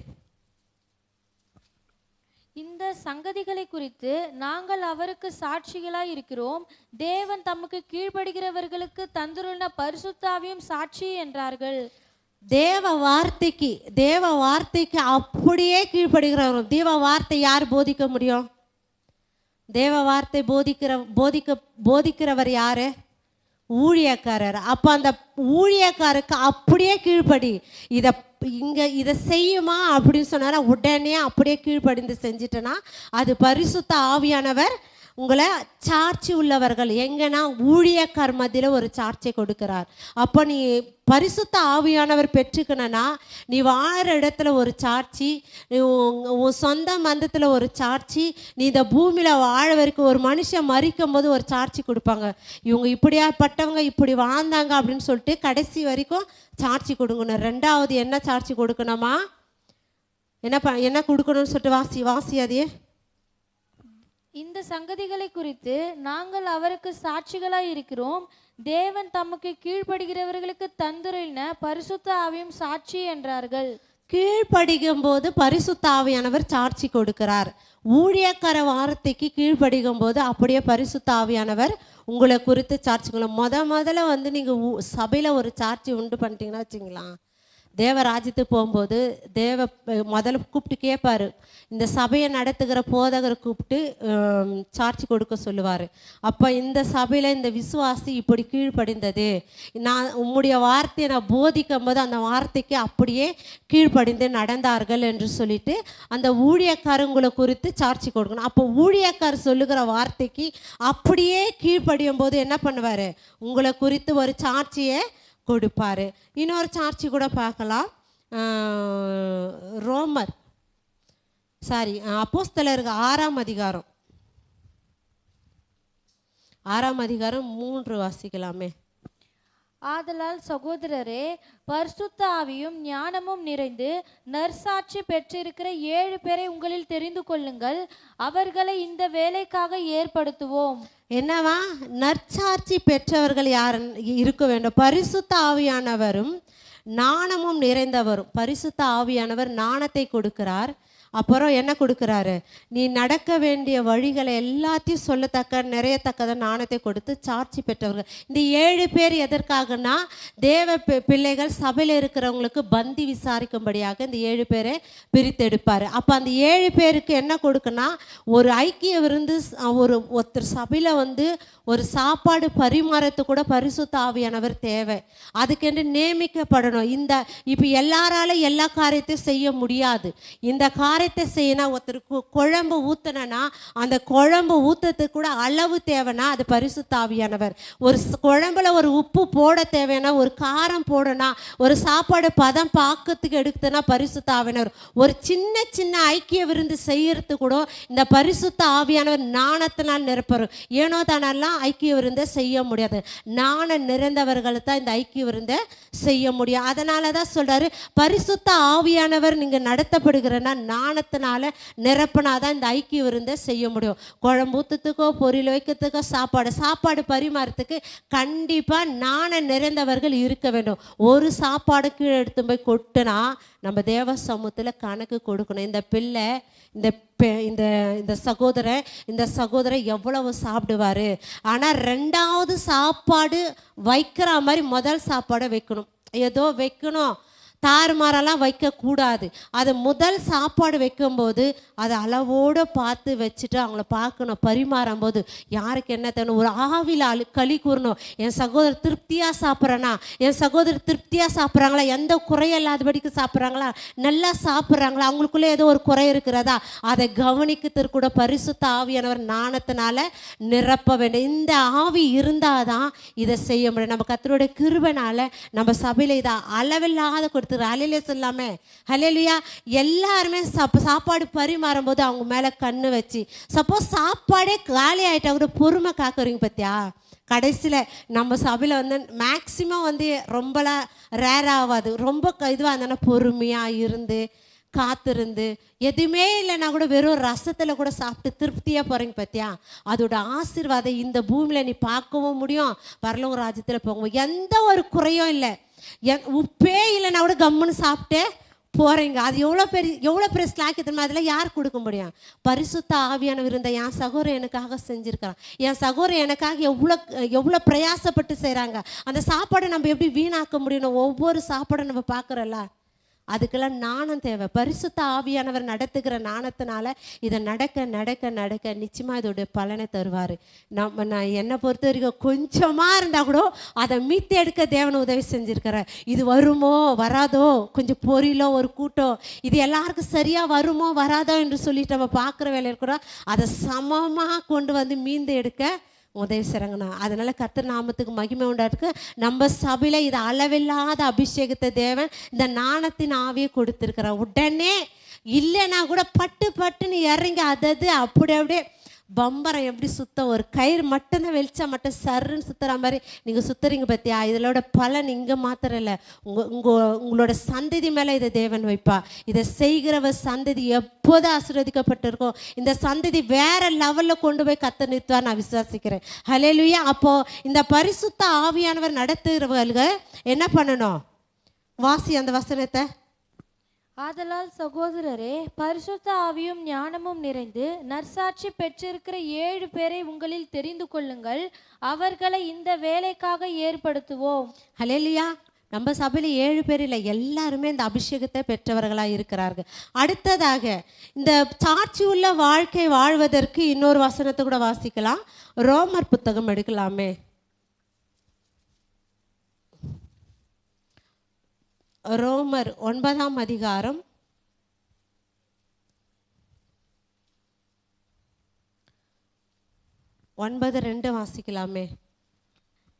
இந்த சங்கதிகளை குறித்து நாங்கள் அவருக்கு சாட்சிகளாய் இருக்கிறோம். தேவன் தமக்கு கீழ்ப்படுகிறவர்களுக்கு தந்துள்ள பரிசுத்த ஆவியும் சாட்சி என்றார்கள். தேவ வார்த்தைக்கு அப்படியே கீழ்ப்படுகிறவர்கள். தேவ வார்த்தை யார் போதிக்க முடியும்? தேவ வார்த்தை போதிக்கிறவர் யாரு? ஊழியக்காரர். அப்போ அந்த ஊழியக்காரருக்கு அப்படியே கீழ்ப்படி. இதை செய்யுமா அப்படின்னு சொன்னாரா உடனே அப்படியே கீழ்ப்படிந்து செஞ்சிட்டேன்னா அது பரிசுத்த ஆவியானவர் உங்களை சாட்சி உள்ளவர்கள் எங்கன்னா ஊழியக்கார் மத்தியில் ஒரு சாட்சியை கொடுக்கிறார். அப்போ நீ பரிசுத்த ஆவியானவர் பெற்றுக்கணும்னா நீ வாழற இடத்துல ஒரு சாட்சி, உன் சொந்த மந்தத்தில் ஒரு சாட்சி, நீ இந்த பூமியில் வாழ வரைக்கும் ஒரு மனுஷன் மறிக்கும் போது ஒரு சாட்சி கொடுப்பாங்க. இவங்க இப்படியாப்பட்டவங்க இப்படி வாழ்ந்தாங்க அப்படின்னு சொல்லிட்டு கடைசி வரைக்கும் சாட்சி கொடுக்கணும். ரெண்டாவது என்ன சாட்சி கொடுக்கணுமா? என்ன கொடுக்கணும்னு சொல்லிட்டு வாசி அதையே. இந்த சங்கதிகளை குறித்து நாங்கள் அவருக்கு சாட்சிகளாய் இருக்கிறோம். தேவன் தமக்கு கீழ்ப்படுகிறவர்களுக்கு தந்துள்ள பரிசுத்த ஆவியும் சாட்சி என்றார்கள். கீழ்ப்படிக்கும் போது பரிசுத்த ஆவியானவர் சாட்சி கொடுக்கிறார். ஊழியக்கார வார்த்தைக்கு கீழ்ப்படிக்கும் போது அப்படியே பரிசுத்த ஆவியானவர் உங்களை குறித்து சாட்சிக்கலாம். முதல்ல வந்து நீங்கள் சபையில் ஒரு சாட்சி உண்டு பண்ணிட்டீங்கன்னா வச்சுங்களா, தேவராஜ்யத்துக்கு போகும்போது முதல்ல கூப்பிட்டு கேட்பாரு. இந்த சபையை நடத்துகிற போதகரை கூப்பிட்டு சாட்சி கொடுக்க சொல்லுவார். அப்போ இந்த சபையில் இந்த விசுவாசி இப்படி கீழ்ப்படிந்தது, நான் உம்முடைய வார்த்தையை நான் போதிக்கும் போது அந்த வார்த்தைக்கு அப்படியே கீழ்ப்படிந்து நடந்தார்கள் என்று சொல்லிட்டு அந்த ஊழியக்காரங்களை குறித்து சாட்சி கொடுக்கணும். அப்போ ஊழியக்காரர் சொல்லுகிற வார்த்தைக்கு அப்படியே கீழ்ப்படியும் போது என்ன பண்ணுவார்? உங்களை குறித்து ஒரு சாட்சியை கொடுப்பாரு. இன்னொரு சாட்சி கூட பார்க்கலாம். அப்போஸ்தலருக்கு 6ஆம் அதிகாரம் 3 வாசிக்கலாமே. ஆதலால் சகோதரரே, பரிசுத்த ஆவியும் ஞானமும் நிறைந்து நற்சாட்சி பெற்றிருக்கிற 7 பேரை உங்களில் தெரிந்து கொள்ளுங்கள், அவர்களை இந்த வேலைக்காக ஏற்படுத்துவோம். என்னவா? நற்சாட்சி பெற்றவர்கள் யார் இருக்க வேண்டும்? பரிசுத்த ஆவியானவரும் ஞானமும் நிறைந்தவரும். பரிசுத்த ஆவியானவர் ஞானத்தை கொடுக்கிறார். அப்புறம் என்ன கொடுக்குறாரு? நீ நடக்க வேண்டிய வழிகளை எல்லாத்தையும் சொல்லத்தக்க நிறையத்தக்கத ஞானத்தை கொடுத்து சாட்சி பெற்றவர்கள். இந்த 7 பேர் எதற்காகனா, தேவ பிள்ளைகள் சபையில் இருக்கிறவங்களுக்கு பந்தி விசாரிக்கும்படியாக இந்த 7 பேரை பிரித்தெடுப்பார். அப்போ அந்த 7 பேருக்கு என்ன கொடுக்குன்னா, ஒரு ஐக்கிய விருந்து, ஒருத்தர் சபையில் ஒரு சாப்பாடு பரிமாறத்து கூட பரிசுத்த ஆவியானவர் தேவை. அதுக்கென்று நியமிக்கப்படணும். இப்போ எல்லாரால எல்லா காரியத்தையும் செய்ய முடியாது. இந்த காரியத்தை செய்யணும். ஒருத்தருக்கு குழம்பு ஊற்றினா அந்த குழம்பு ஊற்றத்துக்கு கூட அளவு தேவைன்னா அது பரிசுத்த ஆவியானவர். ஒரு குழம்புல ஒரு உப்பு போட தேவைன்னா, ஒரு காரம் போடணும், ஒரு சாப்பாடு பதம் பாக்கத்துக்கு எடுக்குதுன்னா பரிசுத்த ஆவியானவர். ஒரு சின்ன சின்ன ஐக்கிய விருந்து செய்யறது கூட இந்த பரிசுத்த ஆவியானவர் ஞானத்தினால் நிரப்பரும். ஏனோ தானெல்லாம் ஐக்கிய விருந்தை செய்ய முடியாது. ஞானம் நிறைந்தவர்கள் தான் இந்த ஐக்கிய விருந்தை செய்ய முடியும். அதனால தான் சொல்றாரு, பரிசுத்த ஆவியானவர் நீங்க நடத்தப்படுகிறன்னா ஞானத்தினால நிரப்பினாதான் இந்த ஐக்கிய விருந்தை செய்ய முடியும். குழம்பு ஊத்துறதுக்கோ பொரியல் வைக்கிறதுக்கோ சாப்பாடு பரிமாறத்துக்கு கண்டிப்பா ஞானம் நிறைந்தவர்கள் இருக்க வேண்டும். ஒரு சாப்பாடு கீழே எடுத்து போய் கொட்டுனா நம்ம தேவ சமூகத்தில் கணக்கு கொடுக்கணும். இந்த பிள்ளை இந்த சகோதரன் எவ்வளவு சாப்பிடுவார். ஆனால் 2வது சாப்பாடு வைக்கிற மாதிரி முதல் சாப்பாடை வைக்கணும். ஏதோ வைக்கணும், தாறுமாறெல்லாம் வைக்கக்கூடாது. அது முதல் சாப்பாடு வைக்கும்போது அதை அளவோடு பார்த்து வச்சுட்டு அவங்கள பார்க்கணும். பரிமாறும் போது யாருக்கு என்ன தரணும், ஒரு ஆவியில் களி கூறணும். என் சகோதரர் திருப்தியாக சாப்பிட்றேன்னா, என் சகோதரர் திருப்தியாக சாப்பிட்றாங்களா, எந்த குறையில்லாதபடிக்கு சாப்பிட்றாங்களா, நல்லா சாப்பிட்றாங்களா, அவங்களுக்குள்ளே ஏதோ ஒரு குறை இருக்கிறதா, அதை கவனிக்கிறதுக்கு கூட பரிசுத்த ஆவியானவர் ஞானத்தினால நிரப்ப வேண்டும். இந்த ஆவி இருந்தால் தான் இதை செய்ய முடியும். நம்ம கர்த்தருடைய கிருபைனால நம்ம சபையில் இதை அளவில்லாத கொடுத்து அலையிலே சொல்லாமே ஹல்லேலூயா. எல்லாருமே சாப்பாடு பரிமாறும் போது அவங்க மேலே கண்ணு வச்சு, சப்போஸ் சாப்பாடே காலி ஆகிட்டா கூட பொறுமை காக்குறீங்க பார்த்தியா. கடைசியில் நம்ம சபையில் மேக்சிமம் ரொம்பலாம் ரேர் ஆகாது. ரொம்ப இதுவாக இருந்தோன்னா பொறுமையாக இருந்து காத்திருந்து, எதுவுமே இல்லைன்னா கூட வெறும் ரசத்தில் கூட சாப்பிட்டு திருப்தியாக போகிறீங்க பார்த்தியா. அதோட ஆசீர்வாதம் இந்த பூமியில் நீ பார்க்கவும் முடியும், பரலோக ராஜ்யத்தில் போகவும். எந்த ஒரு குறையும் இல்லை. உப்பே இல்லைன்னா கூட கம்முன்னு சாப்பிட்டு போகிறீங்க. அது எவ்வளோ பெரிய ஸ்லாக் தெரியுமா. அதில் யார் கொடுக்க முடியும்? பரிசுத்த ஆவியானவர் இருந்த என் சகோதரன் எனக்காக செஞ்சுருக்கிறான். என் சகோதரன் எனக்காக எவ்வளோ பிரயாசப்பட்டு செய்கிறாங்க. அந்த சாப்பாடை நம்ம எப்படி வீணாக்க முடியும்? ஒவ்வொரு சாப்பாடை நம்ம பார்க்குறோம்ல, அதுக்கெல்லாம் ஞானம் தேவை. பரிசுத்த ஆவியானவர் நடத்துகிற ஞானத்தினால இதை நடக்க நடக்க நடக்க நிச்சயமாக இதோடைய பலனை தருவார். நான் என்னை பொறுத்த வரைக்கும் கொஞ்சமாக இருந்தால் கூட அதை மீத்து எடுக்க தேவனை உதவி செஞ்சுருக்கிறேன். இது வருமோ வராதோ, கொஞ்சம் பொரியலோ ஒரு கூட்டோ, இது எல்லாருக்கும் சரியாக வருமோ வராதோ என்று சொல்லிட்டு நம்ம பார்க்குற வேலையில் கூட அதை சமமாக கொண்டு மீந்து எடுக்க உதவி செய்கிறாங்கண்ணா. அதனால் கர்த்தர் நாமத்துக்கு மகிமை உண்டாருக்கு. நம்ம சபையில் இது அளவில்லாத அபிஷேகத்தை தேவன் இந்த ஞானத்தின் ஆவியை கொடுத்துருக்குறான். உடனே இல்லைன்னா கூட பட்டுன்னு இறங்கி அப்படியே பம்பரம் எப்படி சுத்தம், ஒரு கயிறு மட்டும்தான் வெளிச்சா மட்டும் சருன்னு சுற்றுற மாதிரி நீங்கள் சுற்றுறீங்க பார்த்தியா. இதோட பலன் இங்கே மாத்திரம் இல்லை, உங்களோட சந்ததி மேலே இதை தேவன் வைப்பா. இதை செய்கிறவ சந்ததி எப்போதும் ஆசீர்வதிக்கப்பட்டிருக்கும். இந்த சந்ததி வேற லெவலில் கொண்டு போய் கர்த்தர் நிறுத்துவார் நான் விசுவாசிக்கிறேன். ஹல்லேலூயா. அப்போது இந்த பரிசுத்த ஆவியானவர் நடத்துகிறவர்கள் என்ன பண்ணணும்? வாசி அந்த வசனத்தை. ஆதலால் சகோதரரே, பரிசுத்த ஆவியும் ஞானமும் நிறைந்து நற்சாட்சி பெற்றிருக்கிற 7 பேரை உங்களில் தெரிந்து கொள்ளுங்கள், அவர்களை இந்த வேலைக்காக ஏற்படுத்துவோம். ஹல்லேலூயா. நம்ம சபையில் 7 பேர் இல்லை, எல்லாருமே இந்த அபிஷேகத்தை பெற்றவர்களாக இருக்கிறார்கள். அடுத்ததாக இந்த சாட்சி உள்ள வாழ்க்கை வாழ்வதற்கு இன்னொரு வசனத்தை கூட வாசிக்கலாம். ரோமர் புத்தகம் எடுக்கலாமே. ரோமர் 9ஆம் அதிகாரம் 9:2 வாசிக்கலாமே.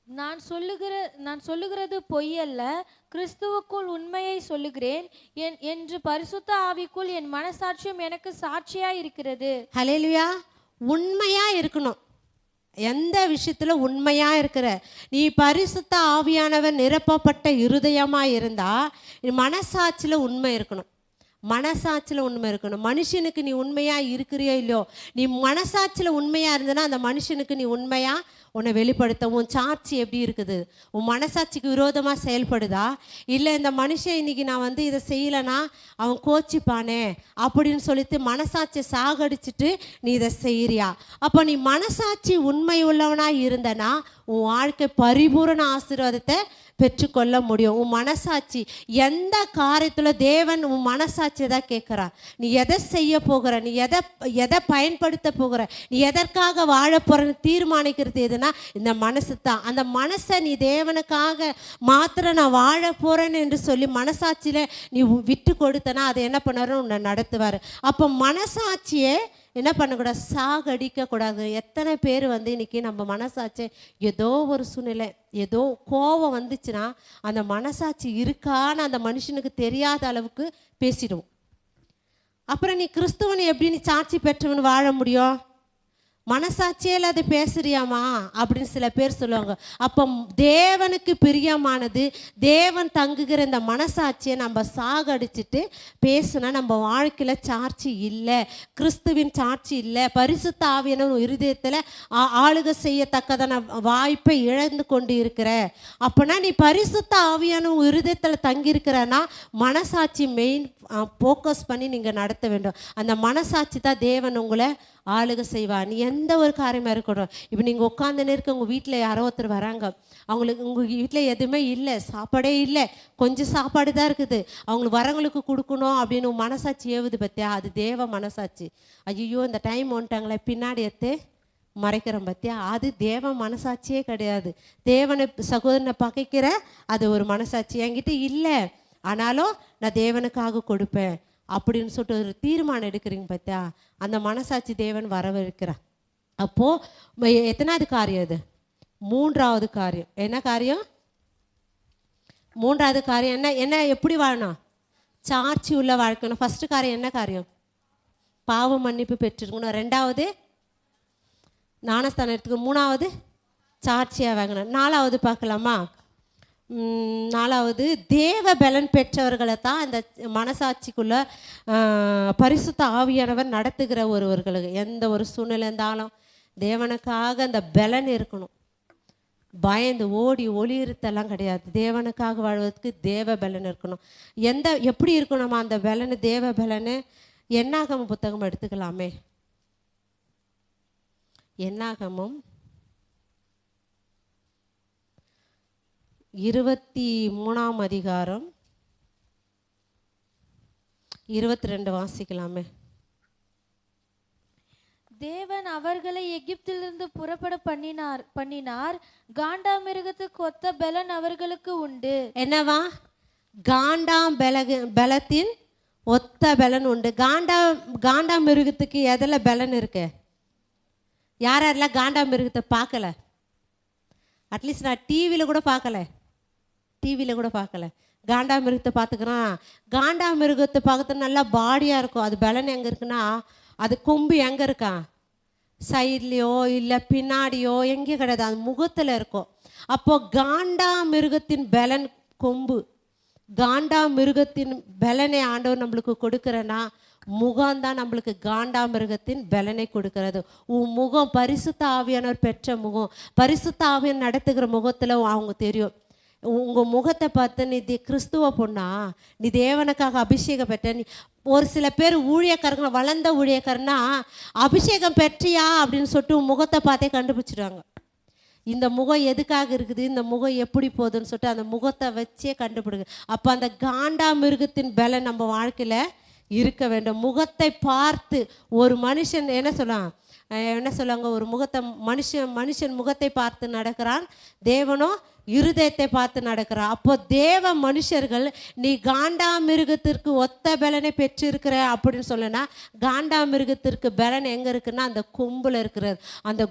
நான் சொல்லுகிறது பொய்யல்ல, கிறிஸ்துவுக்குள் உண்மையை சொல்லுகிறேன் என்று பரிசுத்த ஆவிக்குள் என் மனசாட்சியும் எனக்கு சாட்சியா இருக்கிறது. ஹல்லேலூயா. உண்மையா இருக்கணும். எந்த விஷயத்துல உண்மையா இருக்கிற நீ பரிசுத்த ஆவியானவர் நிரப்பப்பட்ட இருதயமா இருந்தா மனசாட்சியில உண்மை இருக்கணும். மனசாட்சியில் உண்மை இருக்கணும். மனுஷனுக்கு நீ உண்மையாக இருக்கிறியோ இல்லையோ, நீ மனசாட்சியில் உண்மையாக இருந்தனா அந்த மனுஷனுக்கு நீ உண்மையாக உன்னை வெளிப்படுத்த. உன் சாட்சி எப்படி இருக்குது? உன் மனசாட்சிக்கு விரோதமாக செயல்படுதா? இல்லை இந்த மனுஷன் இன்னைக்கு நான் இதை செய்யலைன்னா அவன் கோச்சிப்பானே அப்படின்னு சொல்லிட்டு மனசாட்சியை சாகடிச்சிட்டு நீ இதை செய்கிறியா? அப்போ நீ மனசாட்சி உண்மை உள்ளவனாக இருந்தனா உன் வாழ்க்கை பரிபூரண ஆசீர்வாதத்தை பெற்றுக்கொள்ள முடியும். உன் மனசாட்சி எந்த காரியத்தில் தேவன் உன் மனசாட்சியை தான் கேட்குறார். நீ எதை செய்ய போகிற, நீ எதை பயன்படுத்த போகிற, நீ எதற்காக வாழ போகிறன்னு தீர்மானிக்கிறது எதுனா இந்த மனசு தான். அந்த மனசை நீ தேவனுக்காக மாத்திரம் நான் வாழ போகிறேன்னு என்று சொல்லி மனசாட்சியில் நீ விட்டு கொடுத்தனா அதை என்ன பண்ணுவார்? உன்னை நடத்துவார். அப்போ மனசாட்சியை என்ன பண்ணக்கூடாது? சாகடிக்கக்கூடாது. எத்தனை பேர் இன்னைக்கு நம்ம மனசாட்சி ஏதோ ஒரு சூழ்நிலை, ஏதோ கோபம் வந்துச்சுன்னா அந்த மனசாட்சி இருக்கான்னு அந்த மனுஷனுக்கு தெரியாத அளவுக்கு பேசிடுவோம். அப்புறம் நீ கிறிஸ்துவன் எப்படி நீ சாட்சி பெற்றவன் வாழ முடியும்? மனசாட்சியில் அதை பேசுறியாமா அப்படின்னு சில பேர் சொல்லுவாங்க. அப்போ தேவனுக்கு பிரியமானது தேவன் தங்குகிற இந்த மனசாட்சியை நம்ம சாகடிச்சிட்டு பேசுனா நம்ம வாழ்க்கையில் சாட்சி இல்லை, கிறிஸ்துவின் சாட்சி இல்லை. பரிசுத்த ஆவியானவர் இருதயத்தில் ஆளுகை செய்யத்தக்கதான வாய்ப்பை இழந்து கொண்டு இருக்கிற. அப்போனா நீ பரிசுத்த ஆவியானவர் இருதயத்தில் தங்கியிருக்கிறன்னா மனசாட்சி மெயின் ஃபோக்கஸ் பண்ணி நீங்கள் நடத்த வேண்டும். அந்த மனசாட்சி தான் தேவன் உங்களை ஆளுகை செய்வார். நீ எந்த ஒரு காரியமாக இருக்கணும். இப்போ நீங்கள் உட்காந்துன்னு இருக்க உங்கள் வீட்டில் யாரோ ஒருத்தர் வராங்க, அவங்களுக்கு உங்கள் வீட்டில் எதுவுமே இல்லை, சாப்பாடே இல்லை, கொஞ்சம் சாப்பாடு தான் இருக்குது, அவங்களுக்கு வரவங்களுக்கு கொடுக்கணும் அப்படின்னு மனசாட்சி ஏவுது பற்றியா? அது தேவ மனசாட்சி. ஐயோ இந்த டைம் வந்துட்டாங்களே பின்னாடி எடுத்து மறைக்கிறோம் பற்றியா? அது தேவ மனசாட்சியே கிடையாது. தேவனை சகோதரனை பகைக்கிற அது ஒரு மனசாட்சி. என்கிட்ட இல்லை ஆனாலும் நான் தேவனுக்காக கொடுப்பேன் அப்படின்னு சொல்லிட்டு ஒரு தீர்மானம் எடுக்கிறீங்க பார்த்தியா? அந்த மனசாட்சி தேவன் வரவேற்கிறார். அப்போது எத்தனாவது காரியம் அது? 3வது காரியம். என்ன காரியம்? 3வது காரியம் என்ன எப்படி வாழணும்? சாட்சி உள்ள வாழ்க்கணும். ஃபஸ்ட்டு காரியம் என்ன காரியம்? பாவ மன்னிப்பு பெற்றிருக்கணும். 2வது ஞானஸ்தானம் எடுத்துக்கணும். 3வது சாட்சியாக வாங்கணும். 4வது பார்க்கலாமா? 4வது தேவ பலன் பெற்றவர்களை தான் இந்த மனசாட்சிக்குள்ள பரிசுத்த ஆவியானவர் நடத்துகிற ஒருவர்களுக்கு. எந்த ஒரு சூழ்நிலை இருந்தாலும் தேவனுக்காக அந்த பலன் இருக்கணும். பயந்து ஓடி ஒளியிருத்தெல்லாம் கிடையாது. தேவனுக்காக வாழ்வதற்கு தேவ பலன் இருக்கணும். எப்படி இருக்கணுமா அந்த பலனு? தேவ பலனு என்னாகமம் புத்தகம் எடுத்துக்கலாமே. என்னாகமம் 23ஆம் அதிகாரம் 22 வாசிக்கலாமே. தேவன் அவர்களை எகிப்திலிருந்து புறப்பட பண்ணினார். காண்டாமிருகத்துக்கு ஒத்த பலன் அவர்களுக்கு உண்டு. என்னவா? பலத்தின் ஒத்த பலன் உண்டு. காண்டாமிருகத்துக்கு எதில் பலன் இருக்கு? யாரெல்லாம் காண்டாமிருகத்தை பார்க்கல? அட்லீஸ்ட் நான் டிவியில் கூட பார்க்கல. காண்டாமிருகத்தை பார்த்துக்கிறான். காண்டாமிருகத்தை பார்க்கறது நல்லா பாடியாக இருக்கும். அது பலன் எங்கே இருக்குன்னா அது கொம்பு எங்கே இருக்கா? சைட்லேயோ இல்லை பின்னாடியோ எங்கேயும் கிடையாது, அது முகத்தில் இருக்கும். அப்போது காண்டாமிருகத்தின் பலன் கொம்பு. காண்டாமிருகத்தின் பலனை ஆண்டவர் நம்மளுக்கு கொடுக்குறேன்னா முகம்தான் நம்மளுக்கு காண்டாமிருகத்தின் பலனை கொடுக்கிறது. உன் முகம் பரிசுத்த ஆவியானவர் பெற்ற முகம், பரிசுத்த ஆவியான் நடத்துகிற முகத்தில் அவங்க தெரியும். உங்கள் முகத்தை பார்த்து நீ கிறிஸ்துவ பொண்ணா, நீ தேவனுக்காக அபிஷேகம் பெற்ற. நீ ஒரு சில பேர் ஊழியக்காரங்க வளர்ந்த ஊழியக்காரனா அபிஷேகம் பெற்றியா அப்படின்னு சொல்லிட்டு முகத்தை பார்த்தே கண்டுபிடிச்சிடுவாங்க. இந்த முகம் எதுக்காக இருக்குது, இந்த முகம் எப்படி போகுதுன்னு சொல்லிட்டு அந்த முகத்தை வச்சே கண்டுபிடிங்க. அப்போ அந்த காண்டாமிருகத்தின் பலன் நம்ம வாழ்க்கையில் இருக்க வேண்டும். முகத்தை பார்த்து ஒரு மனுஷன் என்ன சொல்லுவாங்க, ஒரு முகத்தை மனுஷன் முகத்தை பார்த்து நடக்கிறான், தேவனோ இருதயத்தை பார்த்து நடக்கிறான். அப்போ தேவ மனுஷர்கள் நீ காண்டாமிருகத்திற்கு ஒத்த பலனை பெற்றிருக்கிற அப்படின்னு சொல்லனா, காண்டாமிருகத்திற்கு பலன் எங்கே இருக்குன்னா அந்த கொம்பில் இருக்கிறது. அந்த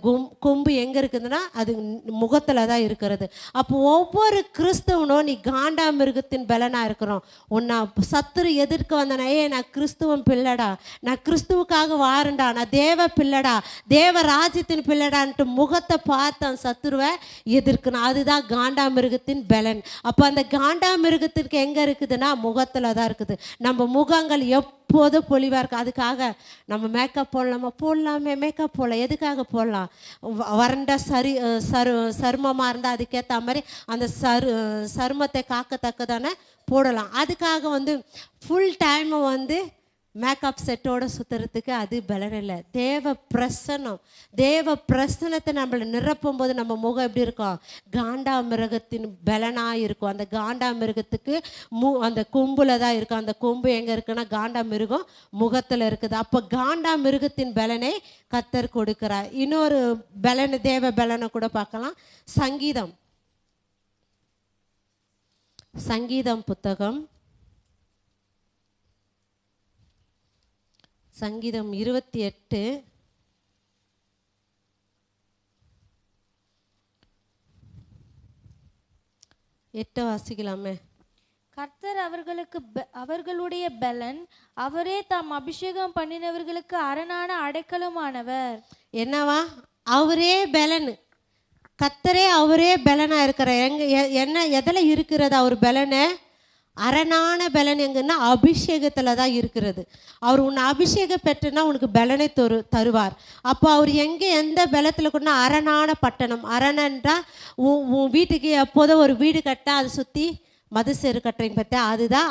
கொம்பு எங்கே இருக்குதுன்னா அது முகத்தில் தான் இருக்கிறது. அப்போ ஒவ்வொரு கிறிஸ்தவனும் நீ காண்டாமிருகத்தின் பலனாக இருக்கிறோம். உன்னை சத்துரு எதிர்க்க வந்தனா, நான் கிறிஸ்துவன் பிள்ளைடா, நான் கிறிஸ்துவுக்காக வாரண்டா, நான் தேவ பிள்ளைடா, தேவ ராஜ்யத்தின் பிள்ளைடான்ட்டு முகத்தை பார்த்து அந்த சத்துருவை எதிர்க்கணும். அதுதான் காண்டாமிருகத்தின் பலன். அப்போ அந்த காண்டாமிருகத்திற்கு எங்கே இருக்குதுன்னா முகத்தில் தான் இருக்குது. நம்ம முகங்கள் எப்போதும் பொலிவாக இருக்குது. அதுக்காக நம்ம மேக்கப் போடலாமே மேக்கப் போடலாம். எதுக்காக போடலாம்? வறண்ட சருமமாக இருந்தால் அதுக்கேற்ற மாதிரி அந்த சருமத்தை காக்கத்தக்கதானே போடலாம். அதுக்காக ஃபுல் டைம் மேக்கப் செட்டோட சுற்றுறதுக்கு அது பலன் இல்லை. தேவ பிரசனத்தை நம்மளை நிரப்பும் போது நம்ம முகம் எப்படி இருக்கும்? காண்டாமிருகத்தின் பலனாக இருக்கும். அந்த காண்டாமிருகத்துக்கு அந்த கொம்புல தான் இருக்கும். அந்த கொம்பு எங்கே இருக்குன்னா காண்டாமிருகம் முகத்தில் இருக்குது. அப்போ காண்டாமிருகத்தின் பலனை கர்த்தர் கொடுக்கிறார். இன்னொரு பலன், தேவ பலனை கூட பார்க்கலாம். சங்கீதம் புத்தகம் சங்கீதம் 28 வாசிக்கலாமே. கர்த்தர் அவர்களுடைய பலன், அவரே தாம் அபிஷேகம் பண்ணினவர்களுக்கு அரணான அடைக்கலமானவர். என்னவா? அவரே பலன், கர்த்தரே அவரே பலனா இருக்கிறார். என்ன எதில் இருக்கிறது அவர் பலனை? அரணான பலன் எங்கன்னா அபிஷேகத்தில் தான் இருக்கிறது. அவர் உன்னை அபிஷேகம் பெற்றுனா உனக்கு பலனை தருவார். அப்போ அவர் எந்த பலத்தில் கூட அரணான பட்டணம். அரணன்றா உன் வீட்டுக்கு எப்போதும் ஒரு வீடு கட்ட அதை சுற்றி மதுசேறு கட்டுறீங்க பார்த்தா, அதுதான்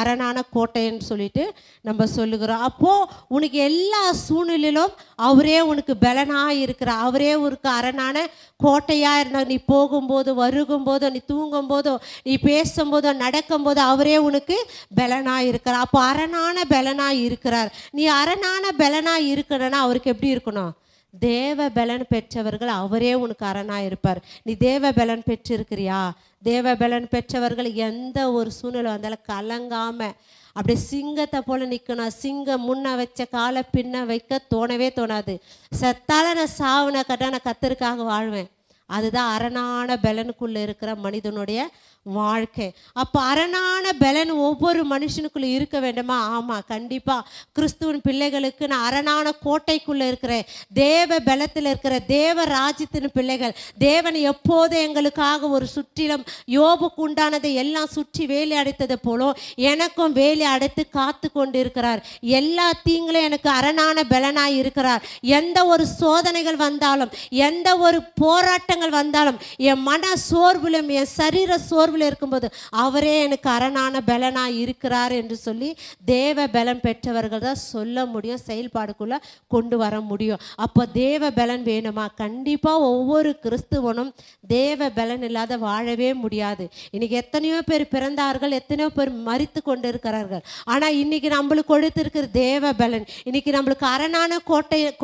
அரணான கோட்டைன்னு சொல்லிட்டு நம்ம சொல்லுகிறோம். அப்போது உனக்கு எல்லா சூழ்நிலையிலும் அவரே உனக்கு பலனாக இருக்கிறார். அவரே உனக்கு அரணான கோட்டையாக இருந்தால் நீ போகும்போது வருகும்போதோ நீ தூங்கும்போதோ நீ பேசும்போதோ நடக்கும்போதோ அவரே உனக்கு பலனாக இருக்கிறார். அப்போ அரணான பலனாக இருக்கிறார். நீ அரணான பலனாக இருக்கணும்னா அவருக்கு எப்படி இருக்கணும்? தேவ பலன் பெற்றவர்கள் அவரே உனக்கு அரணாக இருப்பார். நீ தேவ பலன் பெற்றிருக்கிறியா? தேவ பலன் பெற்றவர்கள் எந்த ஒரு சூழ்நிலை வந்தாலும் கலங்காமல் அப்படியே சிங்கத்தை போல் நிற்கணும். சிங்கம் முன்ன வச்ச காலை பின்ன வைக்க தோணவே தோணாது. செத்தால நான் சாவுன கட்ட நான் கர்த்தருக்காக வாழ்வேன். அதுதான் அரணான பலனுக்குள்ளே இருக்கிற மனிதனுடைய வாழ்க்கை. அப்போ அரணான பலன் ஒவ்வொரு மனுஷனுக்குள்ளே இருக்க வேண்டுமா? ஆமாம், கண்டிப்பாக. கிறிஸ்துவின் பிள்ளைகளுக்கு நான் அரணான கோட்டைக்குள்ளே இருக்கிறேன். தேவ பலத்தில் இருக்கிற தேவ ராஜ்யத்தின் பிள்ளைகள். தேவன் எப்போது எங்களுக்காக ஒரு சுற்றிலும் யோபுக்கு உண்டானதை எல்லாம் சுற்றி வேலி அடைத்தது போலோ எனக்கும் வேலி அடைத்து காத்து கொண்டு இருக்கிறார். எல்லா தீங்களும் எனக்கு அரணான பலனாய் இருக்கிறார். எந்த ஒரு சோதனைகள் வந்தாலும் எந்த ஒரு போராட்டங்கள் வந்தாலும் என் மன சோர்விலும் என் சரீர சோர்வு இருக்கும்போது அவரே எனக்கு அரணான பலனாய் இருக்கிறார் என்று சொல்லி தேவ பலன் பெற்றவர்கள் தான் சொல்ல முடியும், செயல்பாடுக்குள்ள கொண்டு வர முடியும். அப்போ தேவ பலன் வேணுமா? கண்டிப்பா ஒவ்வொரு கிறிஸ்துவனும் தேவ பலன் இல்லாத வாழவே முடியாது. இன்னைக்கு எத்தனையோ பேர் பிறந்தார்கள், எத்தனையோ பேர் மரித்து கொண்டு இருக்கிறார்கள். ஆனா இன்னைக்கு நம்மளுக்கு கொடுத்திருக்கிற தேவ பலன் இன்னைக்கு நம்மளுக்கு அரணான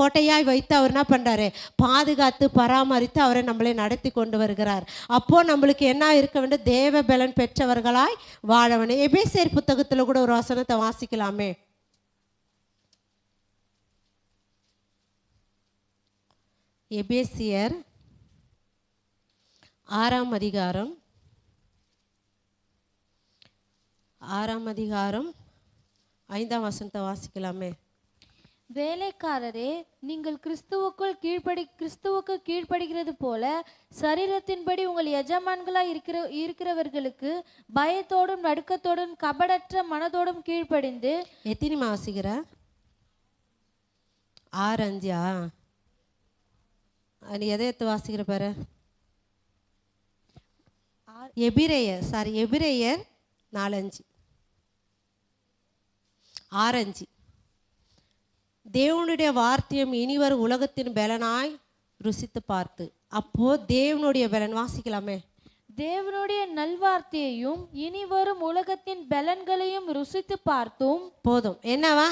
கோட்டையாய் வைத்து அவர் என்ன பண்றாரு? பாதுகாத்து பராமரித்து அவரை நம்மளை நடத்தி கொண்டு வருகிறார். அப்போ நம்மளுக்கு என்ன இருக்க வேண்டும்? தேவ பலன் பெற்றவர்களாய் வாழவனே. எபேசியர் புத்தகத்தில் கூட ஒரு வசனத்தை வாசிக்கலாமே. எபேசியர் 6ஆம் அதிகாரம் 5ஆம் வசனத்தை வாசிக்கலாமே. வேலைக்காரரே, நீங்கள் கிறிஸ்துவுக்கு கீழ்ப்படுகிறது போல சரீரத்தின்படி உங்கள் எஜமான்களாய் இருக்கிறவர்களுக்கு பயத்தோடும் நடுக்கத்தோடும் கபடற்ற மனதோடும் கீழ்ப்படிந்து. எத்தனை வாசிக்கிற? 6:5. நீ எதை எடுத்து வாசிக்கிற பாரு. எபிரேயர் 4:5 6:5. தேவனுடைய வார்த்தையும் இனிவர் உலகத்தின் பலனாய் ருசித்து பார்த்து. அப்போ தேவனுடைய பலன் வாசிக்கலாமே. தேவனுடைய நல்வார்த்தையையும் இனி வரும் உலகத்தின் பலன்களையும் ருசித்து பார்த்தும் போதும். என்னவா?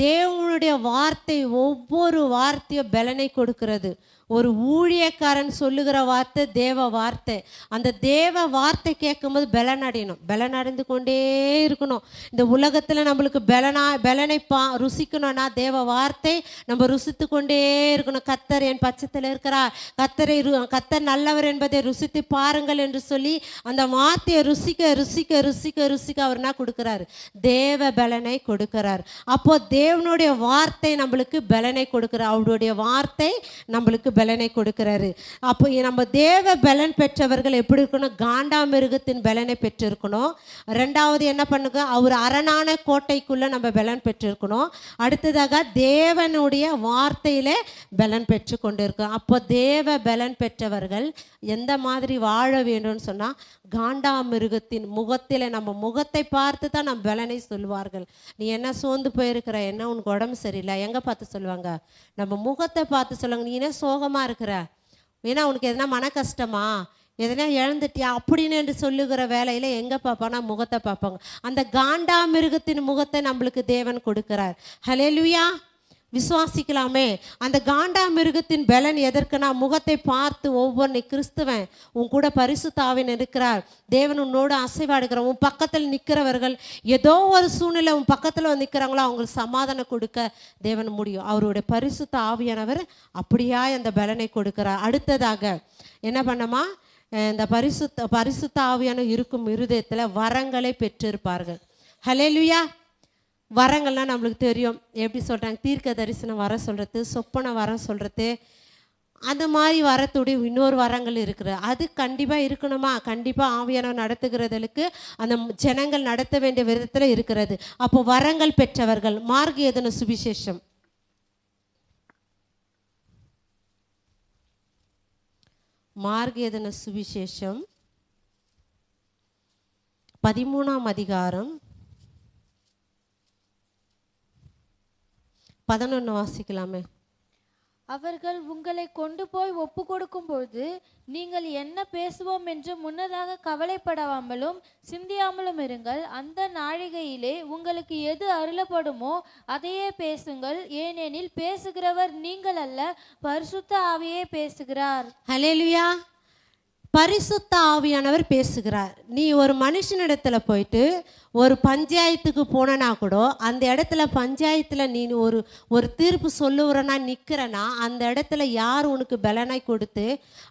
தேவனுடைய வார்த்தை ஒவ்வொரு வார்த்தையும் பலனை கொடுக்கிறது. ஒரு ஊழியக்காரன் சொல்லுகிற வார்த்தை தேவ வார்த்தை. அந்த தேவ வார்த்தை கேட்கும்போது பலன் அடையணும், பலன் அடைந்து கொண்டே இருக்கணும். இந்த உலகத்தில் நம்மளுக்கு பலனை ருசிக்கணும்னா தேவ வார்த்தை நம்ம ருசித்து கொண்டே இருக்கணும். கத்தர் என் பட்சத்தில் இருக்கிறார், கத்தர் நல்லவர் என்பதை ருசித்து பாருங்கள் என்று சொல்லி அந்த வார்த்தையை ருசிக்க ருசிக்க ருசிக்க ருசிக்க அவர் என்ன கொடுக்கிறார்? தேவ பலனை கொடுக்கிறார். அப்போ தேவனுடைய வார்த்தை நம்மளுக்கு பலனை கொடுக்கிறார். அவருடைய வார்த்தை நம்மளுக்கு பலனை கொடுக்கிறாரு. அப்போ நம்ம தேவ பலன் பெற்றவர்கள் எப்படி இருக்கணும்? காண்டாமிருகத்தின் பலனை பெற்றிருக்கணும். ரெண்டாவது என்ன பண்ணுங்க? அவர் அரணான கோட்டைக்குள்ள நம்ம பலன் பெற்றிருக்கணும். அடுத்ததாக தேவனுடைய வார்த்தையில பலன் பெற்று கொண்டு இருக்கோம். அப்போ தேவ பலன் பெற்றவர்கள் எந்த மாதிரி வாழ வேண்டும்னு சொன்னா, காண்டாமிருகத்தின் முகத்தில் நம்ம முகத்தை பார்த்து தான் நம்ம பலனை சொல்வார்கள். நீ என்ன சோர்ந்து போயிருக்கிற, என்ன உனக்கு உடம்பு சரியில்லை, எங்கே பார்த்து சொல்லுவாங்க? நம்ம முகத்தை பார்த்து சொல்லுவாங்க. நீ என்ன சோகமாக இருக்கிற, ஏன்னா உனக்கு எதனா மன கஷ்டமா, எதனா இழந்துட்டியா அப்படின்னு என்று சொல்லுகிற வேலையில் எங்கே பார்ப்பானா? முகத்தை பார்ப்பாங்க. அந்த காண்டாமிருகத்தின் முகத்தை நம்மளுக்கு தேவன் கொடுக்கிறார். ஹல்லேலூயா, விசுவாசிக்கலாமே. அந்த காண்டாமிருகத்தின் பலன் எதற்குனா, முகத்தை பார்த்து ஒவ்வொரு கிறிஸ்துவன் உன் கூட பரிசுத்த ஆவியானவர் இருக்கிறார், தேவன் உன்னோடு அசைவாடுகிறார், உன் பக்கத்தில் நிற்கிறவர்கள் ஏதோ ஒரு சூழ்நிலை உன் பக்கத்தில் நிற்கிறாங்களோ அவங்களுக்கு சமாதானம் கொடுக்க தேவன் முடியும். அவருடைய பரிசுத்த ஆவியானவர் அப்படியா அந்த பலனை கொடுக்கிறார். அடுத்ததாக என்ன பண்ணமா? இந்த பரிசுத்த ஆவியானவர் இருக்கும் இருதயத்தில் வரங்களை பெற்றிருப்பார்கள். ஹல்லேலூயா. வரங்கள்லாம் நம்மளுக்கு தெரியும். எப்படி சொல்கிறாங்க? தீர்க்க தரிசனம் வர சொல்கிறது, சொப்பனை வர சொல்கிறது, அந்த மாதிரி வரத்துடைய இன்னொரு வரங்கள் இருக்குது. அது கண்டிப்பாக இருக்கணுமா? கண்டிப்பாக ஆவியானவர் நடத்துகிறதுக்கு அந்த ஜனங்கள் நடத்த வேண்டிய விதத்தில் இருக்கிறது. அப்போ வரங்கள் பெற்றவர்கள். மார்க் எழுதின சுவிசேஷம் மார்க் எழுதின சுவிசேஷம் 13ஆம் அதிகாரம் 11 வாசிக்கலாமே. அவர்கள் உங்களை கொண்டு போய் ஒப்பு கொடுக்கும் பொழுது நீங்கள் என்ன பேசுவோம் என்று முன்னதாக கவலைப்படாமலும் சிந்தியாமலும் இருங்கள். அந்த நாழிகையிலே உங்களுக்கு எது அருளப்படுமோ அதையே பேசுங்கள். ஏனெனில் பேசுகிறவர் நீங்கள் அல்ல, பரிசுத்த ஆவியே பேசுகிறார். ஹல்லேலூயா. பரிசுத்த ஆவியானவர் பேசுகிறார். நீ ஒரு மனுஷனிடத்துல போயிட்டு ஒரு பஞ்சாயத்துக்கு போனா கூட அந்த இடத்துல பஞ்சாயத்தில் நீ ஒரு தீர்ப்பு சொல்லுறனா நிற்கிறனா, அந்த இடத்துல யார் உனக்கு பலனாய் கொடுத்து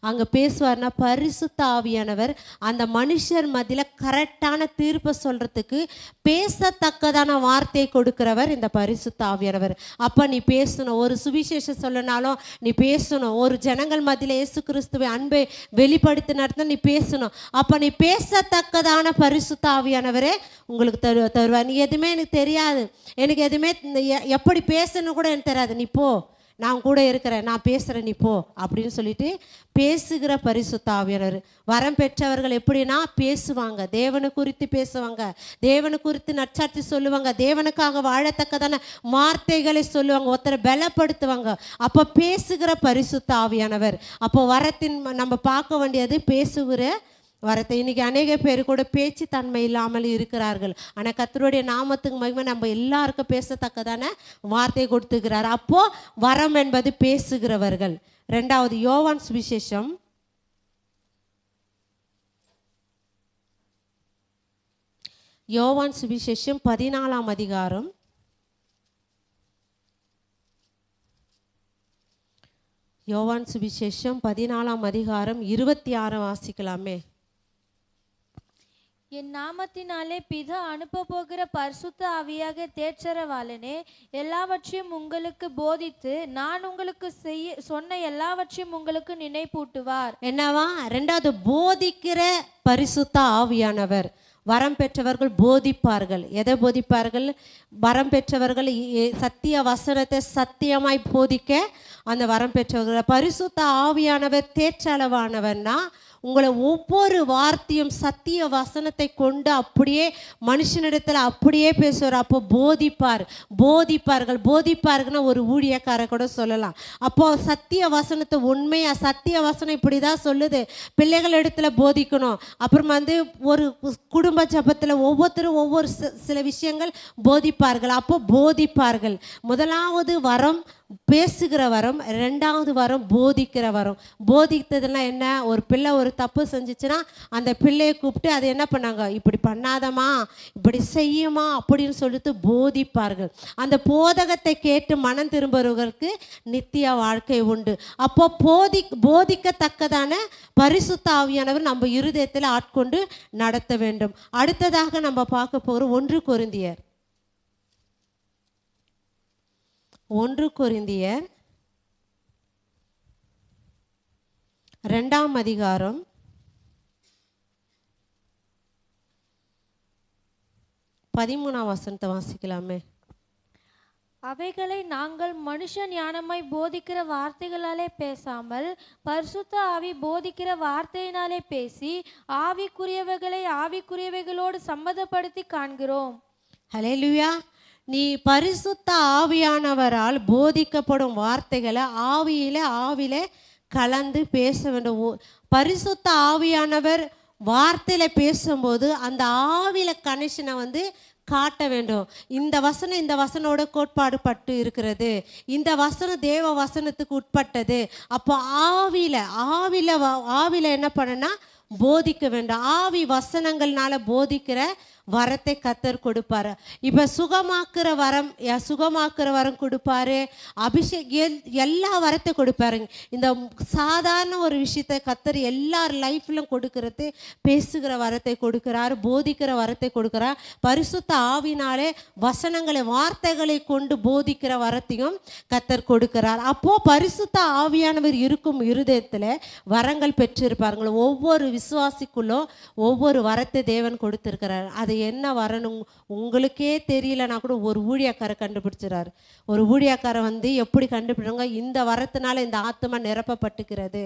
அங்கே பேசுவார்னா பரிசுத்த ஆவியானவர். அந்த மனுஷர் மத்தியில் கரெக்டான தீர்ப்பை சொல்கிறதுக்கு பேசத்தக்கதான வார்த்தையை கொடுக்கிறவர் இந்த பரிசுத்த ஆவியானவர். அப்போ நீ பேசணும். ஒரு சுவிசேஷம் சொல்லனாலும் நீ பேசணும். ஒரு ஜனங்கள் மத்தியில் இயேசு கிறிஸ்துவை அன்பை வெளிப்படுத்தினா நீ பேசணும். அப்போ நீ பேசத்தக்கதான பரிசுத்த ஆவியானவரே உங்களுக்கு தருவார். நீ எதுவுமே எனக்கு தெரியாது, எனக்கு எதுவுமே எப்படி பேசணும் கூட எனக்கு தெரியாது, நீ போ, நான் கூட இருக்கிறேன், நான் பேசுகிறேன், நீ போ அப்படின்னு சொல்லிட்டு பேசுகிற பரிசுத்த ஆவியானவர். வரம் பெற்றவர்கள் எப்படின்னா பேசுவாங்க, தேவனை குறித்து பேசுவாங்க, தேவனை குறித்து நற்சாட்சி சொல்லுவாங்க, தேவனுக்காக வாழத்தக்கதான வார்த்தைகளை சொல்லுவாங்க, ஒருத்தரை பலப்படுத்துவாங்க. அப்போ பேசுகிற பரிசுத்த ஆவியானவர். அப்போ வரத்தின் நம்ம பார்க்க வேண்டியது பேசுகிற வரத்தை. இன்னைக்கு அநேக பேர் கூட பேச்சு தன்மை இல்லாமல் இருக்கிறார்கள். ஆனால் கர்த்தருடைய நாமத்துக்கு மகிமை நம்ம எல்லாருக்கும் பேசத்தக்கதான வார்த்தை கொடுத்துக்கிறார். அப்போ வரம் என்பது பேசுகிறவர்கள். ரெண்டாவது யோவான் சுவிசேஷம் யோவான் சுவிசேஷம் 14ஆம் அதிகாரம் 26 வாசிக்கலாமே. என் நாமத்தினாலே பிதா அனுப்ப போகிற பரிசுத்த ஆவியாக தேற்றரவாளனே எல்லாவற்றையும் உங்களுக்கு போதித்து நான் உங்களுக்கு சொன்ன எல்லாவற்றையும் உங்களுக்கு நினைப்பூட்டுவார். என்னவா? ரெண்டாவது போதிக்கிற பரிசுத்த ஆவியானவர். வரம் பெற்றவர்கள் போதிப்பார்கள். எதை போதிப்பார்கள்? வரம் பெற்றவர்கள் சத்திய வசனத்தை சத்தியமாய் போதிக்க அந்த வரம் பெற்றவர்கள். பரிசுத்த ஆவியானவர் தேற்றளவானவர்னா உங்களை ஒவ்வொரு வார்த்தையும் சத்திய வசனத்தை கொண்டு அப்படியே மனுஷனிடத்தில் அப்படியே பேசுவார். அப்போ போதிப்பார்கள்னா ஒரு ஊழியக்கார கூட சொல்லலாம். அப்போ சத்திய வசனத்தை உண்மையா சத்திய வசனம் இப்படி தான் சொல்லுது, பிள்ளைகள் இடத்துல போதிக்கணும். அப்புறம் ஒரு குடும்ப ஜபத்தில் ஒவ்வொருத்தரும் ஒவ்வொரு சில விஷயங்கள் போதிப்பார்கள். அப்போ போதிப்பார்கள். முதலாவது வரம் பேசுகிற வரம், ரெண்டாவது வரம் போதிக்கிற வரம். போதித்ததுன்னா என்ன? ஒரு பிள்ளை ஒரு தப்பு செஞ்சிச்சுன்னா அந்த பிள்ளையை கூப்பிட்டு அது என்ன பண்ணாங்க, இப்படி பண்ணாதமா, இப்படி செய்யுமா அப்படின்னு சொல்லிட்டு போதிப்பார்கள். அந்த போதகத்தை கேட்டு மனம் திரும்புகிறவர்களுக்கு நித்திய வாழ்க்கை உண்டு. அப்போ போதிக்கத்தக்கதான பரிசுத்த ஆவியானவர் நம்ம இருதயத்தில் ஆட்கொண்டு நடத்த வேண்டும். அடுத்ததாக நம்ம பார்க்க போகிறோம் 1 கொரிந்தியர் 2ஆம் அதிகாரம் 13ஆம் வசனத்தை வாசிக்கலாமே. அவைகளை நாங்கள் மனுஷ ஞானமாய் போதிக்கிற வார்த்தைகளாலே பேசாமல் பரிசுத்த ஆவி போதிக்கிற வார்த்தையினாலே பேசி ஆவிக்குரியவைகளை ஆவிக்குரியவைகளோடு சம்மதப்படுத்தி காண்கிறோம். ஹல்லேலூயா. நீ பரிசுத்த ஆவியானவரால் போதிக்கப்படும் வார்த்தைகளை ஆவியில கலந்து பேச வேண்டும். பரிசுத்த ஆவியானவர் வார்த்தையில பேசும்போது அந்த ஆவியில கனெக்ஷனை காட்ட வேண்டும். இந்த வசனோட கோட்பாடு பட்டு இருக்கிறது, இந்த வசனம் தேவ வசனத்துக்கு உட்பட்டது. அப்போ ஆவியில என்ன பண்ணனா போதிக்க வேண்டும். ஆவி வசனங்கள்னால போதிக்கிற வரத்தை கத்தர் கொடுப்பாரு. இப்போ சுகமாக்குற வரம் கொடுப்பாரு, எல்லா வரத்தை கொடுப்பாருங்க. இந்த சாதாரண ஒரு விஷயத்தை கத்தர் எல்லார் லைஃப்லும் கொடுக்கறது, பேசுகிற வரத்தை கொடுக்கிறார், போதிக்கிற வரத்தை கொடுக்கிறார். பரிசுத்த ஆவினாலே வசனங்களை வார்த்தைகளை கொண்டு போதிக்கிற வரத்தையும் கத்தர் கொடுக்கிறார். அப்போ பரிசுத்த ஆவியானவர் இருக்கும் இருதயத்தில் வரங்கள் பெற்றிருப்பார்கள். ஒவ்வொரு விசுவாசிக்குள்ளும் ஒவ்வொரு வரத்தை தேவன் கொடுத்திருக்கிறார். அது என்ன வரணும் உங்களுக்கே தெரியலனா கூட ஒரு ஊழியக்காரர் கண்டுபிடிச்சிறாரு. ஒரு ஊழியக்காரர் எப்படி கண்டுபிடிங்க, இந்த வரத்தினால இந்த ஆத்மா நிரப்பப்பட்டுக்கிறது.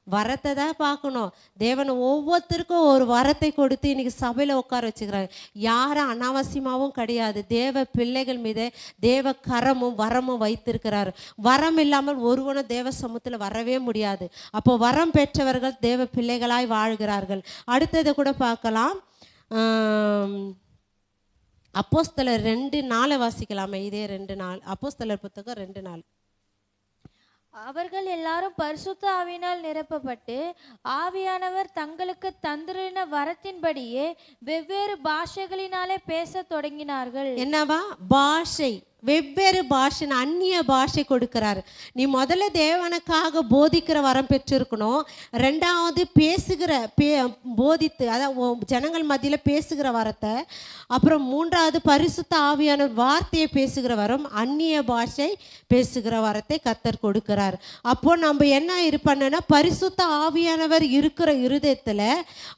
வரத்தை தான் பார்க்கணும். தேவன் ஒவ்வொருத்தருக்கும் ஒரு வரத்தை கொடுத்து இன்னைக்கு சபையில் உட்கார வச்சுக்கிறாங்க. யாரும் அனாவசியமாகவும் கிடையாது. தேவ பிள்ளைகள் மீது தேவ கரமும் வரமும் வைத்திருக்கிறார். வரம் இல்லாமல் ஒருவனும் தேவ சமூகத்தில் வரவே முடியாது. அப்போ வரம் பெற்றவர்கள் தேவ பிள்ளைகளாய் வாழ்கிறார்கள். அடுத்ததை கூட பார்க்கலாம். அப்போஸ்தலர் 2:4 வாசிக்கலாமே. இதே 2:4 அப்போஸ்தலர் புத்தகம் 2:4. அவர்கள் எல்லாரும் பரிசுத்த ஆவியினால் நிரப்பப்பட்டு ஆவியானவர் தங்களுக்கு தந்திரின வரத்தின்படியே வெவ்வேறு பாஷைகளினாலே பேச தொடங்கினார்கள். என்னவா பாஷை? வெவ்வேறு பாஷை, அந்நிய பாஷை கொடுக்கிறார். நீ முதல்ல தேவனுக்காக போதிக்கிற வரம் பெற்றிருக்கணும். ரெண்டாவது போதித்து அதாவது ஜனங்கள் மத்தியில் பேசுகிற வரத்தை. அப்புறம் மூன்றாவது பரிசுத்த ஆவியான வார்த்தையை பேசுகிற வரம், அந்நிய பாஷை பேசுகிற வரத்தை கத்தர் கொடுக்கிறார். அப்போ நம்ம என்ன பண்ணனா பரிசுத்த ஆவியானவர் இருக்கிற இருதயத்தில்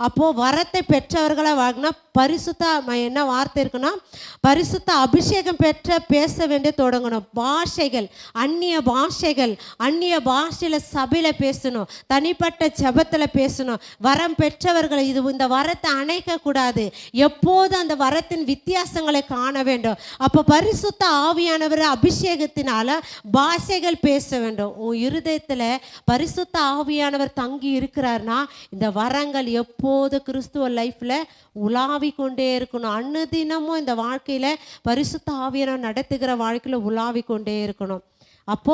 அப்போ வரத்தை பெற்றவர்களாக வாங்கினா பரிசுத்த என்ன வார்த்தை இருக்குன்னா பரிசுத்த அபிஷேகம் பெற்ற பேச வேண்டிய தொடங்கணும். பாஷைகள், அந்நிய பாஷையில் சபையில் பேசணும், தனிப்பட்ட ஜெபத்தில் பேசணும். வரம் பெற்றவர்கள் இந்த வரத்தை அணைக்க கூடாது. எப்போதும் அந்த வரத்தின் வித்தியாசங்களை காண வேண்டும். அப்போ பரிசுத்த ஆவியானவர் அபிஷேகத்தினால பாஷைகள் பேச வேண்டும். உன் இருதயத்தில் பரிசுத்த ஆவியானவர் தங்கி இருக்கிறார்னா இந்த வரங்கள் எப்போது கிறிஸ்துவ லைஃப்பில் உலாவி கொண்டே இருக்கணும். அன்னுதினமும் இந்த வாழ்க்கையில் பரிசுத்த ஆவியானவர் நடத்துகிற வாழ்க்கையில் உலாவி கொண்டே இருக்கணும். அப்போ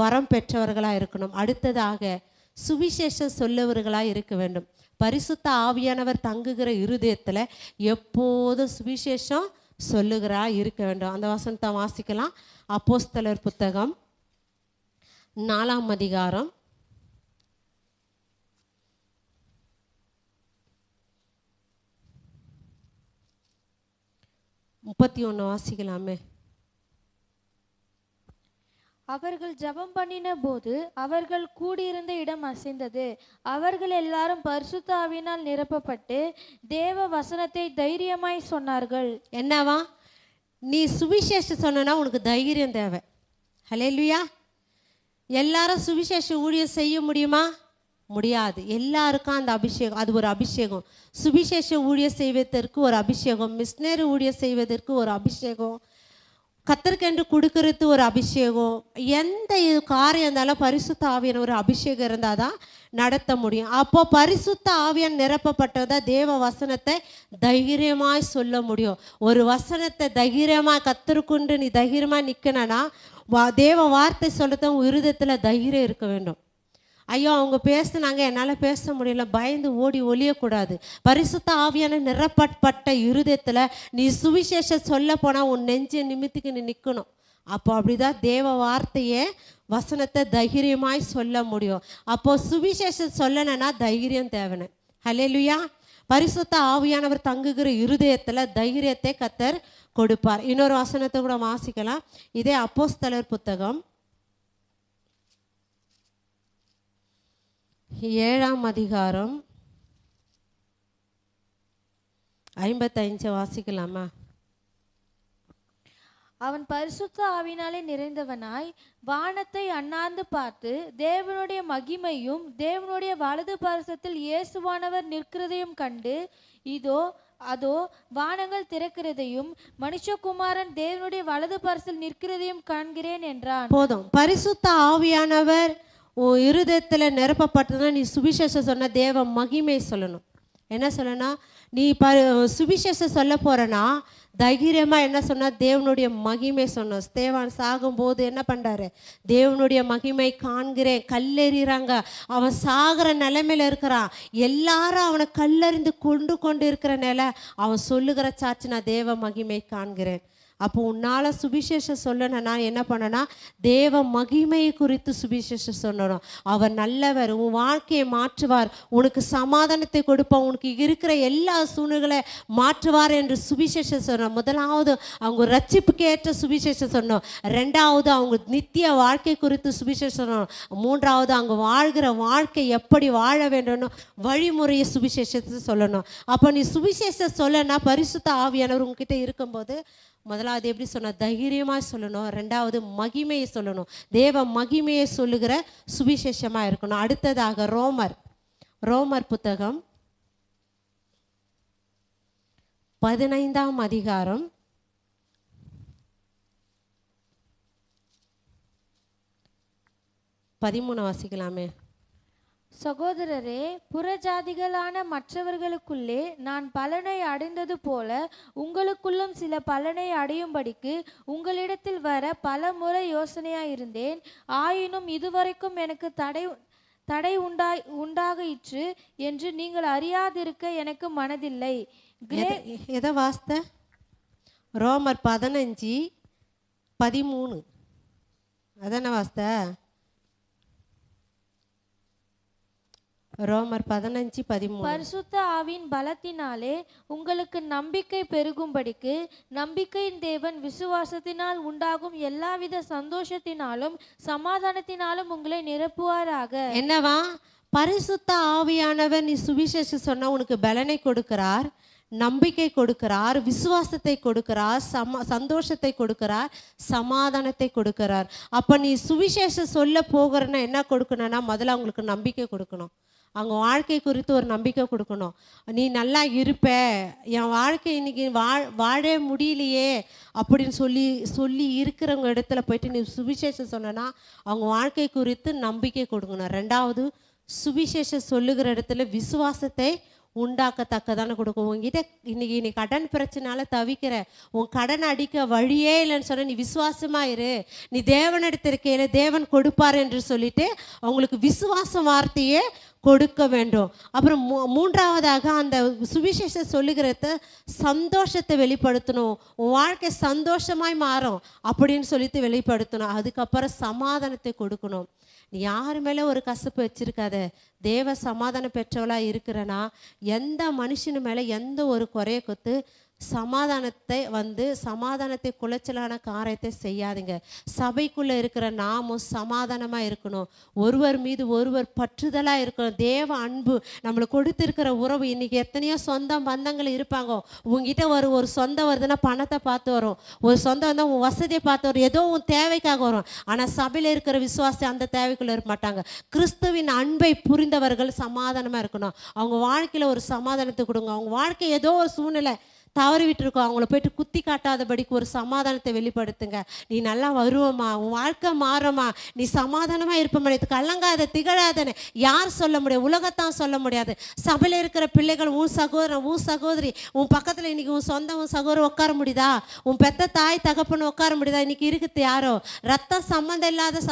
வரம் பெற்றவர்களாக இருக்கணும். அடுத்ததாக சுவிசேஷம் சொல்லவர்களாக இருக்க வேண்டும். பரிசுத்த ஆவியானவர் தங்குகிற இருதயத்தில் எப்போதும் சுவிசேஷம் சொல்லுகிறா இருக்க வேண்டும். அந்த வசனத்தை வாசிக்கலாம். அப்போஸ்தலர் புத்தகம் 4ஆம் அதிகாரம் 31 வாசிக்கலாமே. அவர்கள் ஜெபம் பண்ணின போது அவர்கள் கூடியிருந்த இடம் அசைந்தது. அவர்கள் எல்லாரும் பரிசுத்த ஆவியினால் நிரப்பப்பட்டு தேவ வசனத்தை தைரியமாய் சொன்னார்கள். என்னவா? நீ சுவிசேஷம் சொன்னா உனக்கு தைரியம் தேவை. ஹல்லேலூயா. எல்லாரும் சுவிசேஷ ஊழியம் செய்ய முடியுமா? முடியாது. எல்லாருக்கும் அந்த அபிஷேகம், அது ஒரு அபிஷேகம். சுவிசேஷ ஊழியம் செய்வதற்கு ஒரு அபிஷேகம், மிஷினரி ஊழியம் செய்வதற்கு ஒரு அபிஷேகம், கத்தருக்கென்று கொடுக்கறது ஒரு அபிஷேகம். எந்த காரியம் இருந்தாலும் பரிசுத்த ஆவியான ஒரு அபிஷேகம் இருந்தால் தான் நடத்த முடியும். அப்போ பரிசுத்த ஆவியான் நிரப்பப்பட்டதா தேவ வசனத்தை தைரியமாய் சொல்ல முடியும். ஒரு வசனத்தை தைரியமாக கத்தருக்குண்டு நீ தைரியமாக நிற்கணும்னா தேவ வார்த்தை சொல்றது உன் இருதயத்தில் தைரியம் இருக்க வேண்டும். ஐயோ அவங்க பேசுனாங்க என்னால் பேச முடியல, பயந்து ஓடி ஒளியக்கூடாது. பரிசுத்த ஆவியான நிரப்பப்பட்ட இருதயத்தில் நீ சுவிசேஷம் சொல்ல போனால் உன் நெஞ்ச நிமித்திக்கு நீ நிற்கணும். அப்போ அப்படிதான் தேவ வார்த்தையே வசனத்தை தைரியமாய் சொல்ல முடியும். அப்போ சுவிசேஷம் சொல்லணும்னா தைரியம் தேவனை. ஹல்லேலூயா. பரிசுத்த ஆவியானவர் தங்குகிற இருதயத்தில் தைரியத்தை கத்தர் கொடுப்பார். இன்னொரு வசனத்தை கூட வாசிக்கலாம். இதே அப்போஸ்தலர் புத்தகம் 7ஆம் அதிகாரம் 55 வாசிக்கலாமா? அவன் பரிசுத்த ஆவினாலே நிறைந்தவனாய் வானத்தை அண்ணாந்து பார்த்து தேவனுடைய மகிமையும் தேவனுடைய வலது பரிசத்தில் இயேசுவானவர் நிற்கிறதையும் கண்டு, இதோ அதோ வானங்கள் திறக்கிறதையும் மனுஷகுமாரன் தேவனுடைய வலது பரிசில் நிற்கிறதையும் காண்கிறேன் என்றான். போதும். பரிசுத்த ஆவியானவர் உன் இருதயத்தில் நிரப்பப்பட்டதுன்னா நீ சுவிசேஷம் சொன்ன தேவ மகிமை சொல்லணும். என்ன சொல்லணும்? நீ சுவிசேஷம் சொல்ல போறனா தைரியமாக என்ன சொன்னால் தேவனுடைய மகிமை சொன்னோம். ஸ்தேவான் சாகும்போது என்ன பண்ணுறாரு? தேவனுடைய மகிமை காண்கிறேன். கல்லெறிகிறாங்க, அவன் சாகிற நிலைமையில் இருக்கிறான். எல்லாரும் அவனை கல்லறிந்து கொண்டு இருக்கிற நிலை. அவன் சொல்லுகிற சாட்சி, நான் தேவ மகிமை காண்கிறேன். அப்போ உன்னால் சுவிசேஷம் சொல்லணும்னா என்ன பண்ணனா? தேவ மகிமையை குறித்து சுவிசேஷம் சொல்லணும். அவர் நல்லவர், உன் வாழ்க்கையை மாற்றுவார், உனக்கு சமாதானத்தை கொடுப்பார், உனக்கு இருக்கிற எல்லா சூழ்நிலை மாற்றுவார் என்று சுவிசேஷம் சொன்னோம். முதலாவது அவங்க ரட்சிப்புக்கு ஏற்ற சுவிசேஷம் சொன்னோம். ரெண்டாவது அவங்க நித்திய வாழ்க்கை குறித்து சுவிசேஷம் சொன்னோம். மூன்றாவது அவங்க வாழ்கிற வாழ்க்கை எப்படி வாழ வேண்டும்னு வழிமுறையை சுவிசேஷத்தை சொல்லணும். அப்போ நீ சுவிசேஷம் சொல்லனா பரிசுத்த ஆவியானவர் உங்ககிட்ட இருக்கும்போது முதலாவது எப்படி சொன்ன? தைரியமாக சொல்லணும். ரெண்டாவது மகிமையை சொல்லணும். தேவ மகிமையை சொல்லுகிற சுவிசேஷமாக இருக்கணும். அடுத்ததாக ரோமர் புத்தகம் 15ஆம் அதிகாரம் 13 வாசிக்கலாமே? சகோதரரே, புறஜாதிகளான மற்றவர்களுக்குள்ளே நான் பலனை அடைந்தது போல உங்களுக்குள்ளும் சில பலனை அடையும்படிக்கு உங்களிடத்தில் வர பல முறை யோசனையாயிருந்தேன். ஆயினும் இதுவரைக்கும் எனக்கு தடை உண்டாயிற்று என்று நீங்கள் அறியாதிருக்க எனக்கு மனதில்லை. எதை வாஸ்த? ரோமர் 15:13 அதான வாஸ்த? ரோமர் 15:13. பரிசுத்த ஆவியின் பலத்தினாலே உங்களுக்கு நம்பிக்கை பெருகும்படிக்கு நம்பிக்கையின் தேவன் விசுவாசத்தினால் உண்டாகும் எல்லாவித சந்தோஷத்தினாலும் சமாதானத்தினாலும் உங்களை நிரப்புவாராக. என்னவா? பரிசுத்த ஆவியானவர் நீ சுவிசேஷம் சொன்னா உனக்கு பலனை கொடுக்கிறார், நம்பிக்கை கொடுக்கிறார், விசுவாசத்தை கொடுக்கிறார், சந்தோஷத்தை கொடுக்கிறார், சமாதானத்தை கொடுக்கிறார். அப்ப நீ சுவிசேஷம் சொல்ல போகிறன்னா என்ன கொடுக்கணும்னா முதல்ல அவங்களுக்கு நம்பிக்கை கொடுக்கணும். அவங்க வாழ்க்கை குறித்து ஒரு நம்பிக்கை கொடுக்கணும். நீ நல்லா இருப்ப, என் வாழ்க்கை இன்னைக்கு வாழ முடியலையே அப்படின்னு சொல்லி இருக்கிறவங்க இடத்துல போயிட்டு நீ சுவிசேஷம் சொன்னா அவங்க வாழ்க்கை குறித்து நம்பிக்கை கொடுக்கணும். ரெண்டாவது சுவிசேஷம் சொல்லுகிற இடத்துல விசுவாசத்தை உண்டாக்கத்தக்கதானே கொடுக்கும். உங்ககிட்ட இன்னைக்கு நீ கடன் பிரச்சனால தவிக்கிற, உன் கடன் அடிக்க வழியே இல்லைன்னு சொன்ன, நீ விசுவாசமா இரு, நீ தேவனிடத்திற்கையில தேவன் கொடுப்பார் என்று சொல்லிட்டு அவங்களுக்கு விசுவாச வார்த்தையே கொடுக்க வேண்டும். அப்புறம் மூன்றாவதாக அந்த சுவிசேஷம் சொல்லுகிறத சந்தோஷத்தை வெளிப்படுத்தணும். உன் வாழ்க்கை சந்தோஷமாய் மாறும் அப்படின்னு சொல்லிட்டு வெளிப்படுத்தணும். அதுக்கப்புறம் சமாதானத்தை கொடுக்கணும். நீ யார் மேலே ஒரு கசப்பு வச்சிருக்காத, தேவ சமாதானம் பெற்றவளாக இருக்கிறனா எந்த மனுஷனு மேலே எந்த ஒரு குறைய கொத்து சமாதானத்தை குலைச்சலான காரியத்தை செய்யாதீங்க. சபைக்குள்ள இருக்கிற நாமும் சமாதானமா இருக்கணும். ஒருவர் மீது ஒருவர் பற்றுதலா இருக்கணும். தேவ அன்பு நம்மளுக்கு கொடுத்திருக்கிற உறவு. இன்னைக்கு எத்தனையோ சொந்த பந்தங்கள் இருப்பாங்க. உங்ககிட்ட ஒரு சொந்தம் வருதுன்னா பணத்தை பார்த்து வரும். ஒரு சொந்தம் வந்தால் உன் வசதியை பார்த்து வரும். ஏதோ உன் தேவைக்காக வரும். ஆனால் சபையில் இருக்கிற விசுவாசி அந்த தேவைக்குள்ள இருக்க மாட்டாங்க. கிறிஸ்துவின் அன்பை புரிந்தவர்கள் சமாதானமா இருக்கணும். அவங்க வாழ்க்கையில ஒரு சமாதானத்தை கொடுங்க. அவங்க வாழ்க்கை ஏதோ ஒரு சூழ்நிலை தவறி விட்டுருக்கோம், அவங்கள போயிட்டு குத்தி காட்டாதபடிக்கு ஒரு சமாதானத்தை வெளிப்படுத்துங்க. நீ நல்லா வருவமா, உன் வாழ்க்கை மாறுமா, நீ சமாதானமாக இருப்பமா, இது கலங்காத திகழாதன்னு யார் சொல்ல முடியும்? உலகத்தான் சொல்ல முடியாது. சபையில் இருக்கிற பிள்ளைகள், உன் சகோதரன் உன் சகோதரி உன் பக்கத்தில் இன்னைக்கு உன் சொந்த உன் சகோதரன் உட்கார முடியுதா? உன் பெத்த தாய் தகப்பன்னு உட்கார முடியுதா? இன்னைக்கு இருக்குது யாரோ ரத்த சம்மந்தம் இல்லாத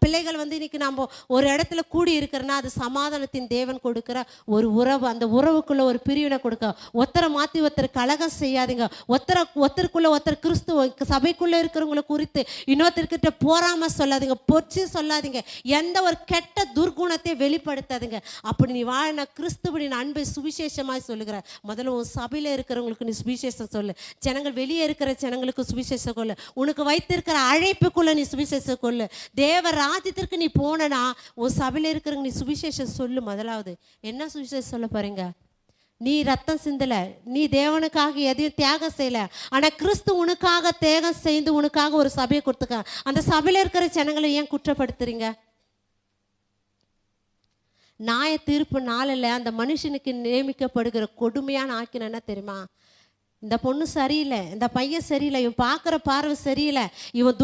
பிள்ளைகள் இன்னைக்கு நம்ம ஒரு இடத்துல கூடி இருக்கிறன்னா அது சமாதானத்தின் தேவன் கொடுக்கிற ஒரு உறவு. அந்த உறவுக்குள்ள ஒரு பிரிவினை கொடுக்க. ஒருத்தரை மாற்றி ஒருத்தர் கலகம் செய்யாதீங்க. ஒருத்தருக்குள்ள ஒருத்தர் கிறிஸ்துவ சபைக்குள்ள இருக்கிறவங்களை குறித்து இன்னொருத்தர்கிட்ட போராம சொல்லாதீங்க, பொச்சு சொல்லாதீங்க, எந்த ஒரு கெட்ட துர்குணத்தை வெளிப்படுத்தாதீங்க. அப்படி நீ வாழ கிறிஸ்துவின் அன்பை சுவிசேஷமாய் சொல்லுகிற. முதல்ல உன் சபையில இருக்கிறவங்களுக்கு நீ சுவிசேஷம் சொல்லு. ஜனங்கள் வெளியே இருக்கிற ஜனங்களுக்கு சுவிசேஷம் கொள்ளு. உனக்கு வைத்திருக்கிற அழைப்புக்குள்ள நீ சுவிசேஷம் கொள்ளு. தேவ ராஜ்யத்திற்கு நீ போனனா உன் சபையில இருக்கிறவங்க நீ சுவிசேஷம் சொல்லு. முதலாவது என்ன சுவிசேஷம் சொல்ல போறீங்க? நீ ரத்தம் சிந்தல, நீ தேவனுக்காக எதையும் தியாகம் செய்யல, ஆனா கிறிஸ்து உனக்காக தியாகம் செய்து உனக்காக ஒரு சபையை கொடுத்துக்க. அந்த சபையில இருக்கிற ஜனங்களை ஏன் குற்றப்படுத்துறீங்க? நியாய தீர்ப்பு நாளில் அந்த மனுஷனுக்கு நியமிக்கப்படுகிற கொடுமையான ஆக்கின என்ன தெரியுமா? இந்த பொண்ணு சரியில்லை, இந்த பையன் சரியில்லை, இவன் பார்க்குற பார்வை சரியில்லை, இவன்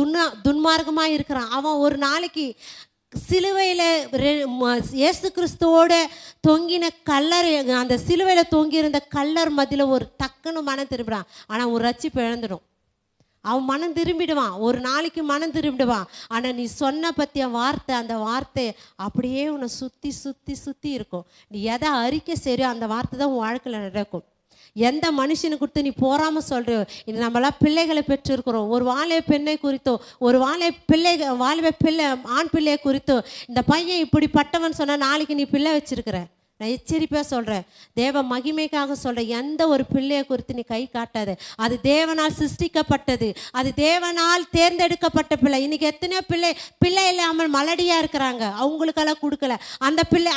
துன்மார்க்கமாக இருக்கிறான். அவன் ஒரு நாளைக்கு சிலுவையில் இயேசு கிறிஸ்துவோட தொங்கின கல்லர், அந்த சிலுவையில் தொங்கியிருந்த கல்லர் மத்தியில் ஒரு டக்குன்னு மனம் திரும்புகிறான். ஆனால் ஒரு ரட்சிப்பு இழந்துடும். அவன் மனம் திரும்பிடுவான், ஒரு நாளைக்கு மனம் திரும்பிடுவான். ஆனால் நீ சொன்ன பற்றிய வார்த்தை, அந்த வார்த்தை அப்படியே உன்னை சுற்றி சுற்றி சுற்றி இருக்கும். நீ எதை அறிக்கை செய்யறியோ அந்த வார்த்தை தான் உன் வாழ்க்கையில் நடக்கும். எந்த மனுஷனை கொடுத்து நீ போறாம சொல்றியோ, இது நம்மளாம் பிள்ளைகளை பெற்றிருக்கிறோம். ஒரு வாலிப பெண்ணை குறித்தோ, ஒரு வாலிப பிள்ளை ஆண் பிள்ளையை குறித்தோ, இந்த பையன் இப்படிப்பட்டவன் சொன்னா நாளைக்கு நீ பிள்ளை வச்சிருக்கிற. நான் எச்சரிப்பாக சொல்கிறேன், தேவ மகிமைக்காக சொல்கிறேன். எந்த ஒரு பிள்ளையை குறித்து நீ கை காட்டாது. அது தேவனால் சிருஷ்டிக்கப்பட்டது, அது தேவனால் தேர்ந்தெடுக்கப்பட்ட பிள்ளை. இன்னைக்கு எத்தனையோ பிள்ளை இல்லாமல் மலடியாக இருக்கிறாங்க, அவங்களுக்கெல்லாம் கொடுக்கல.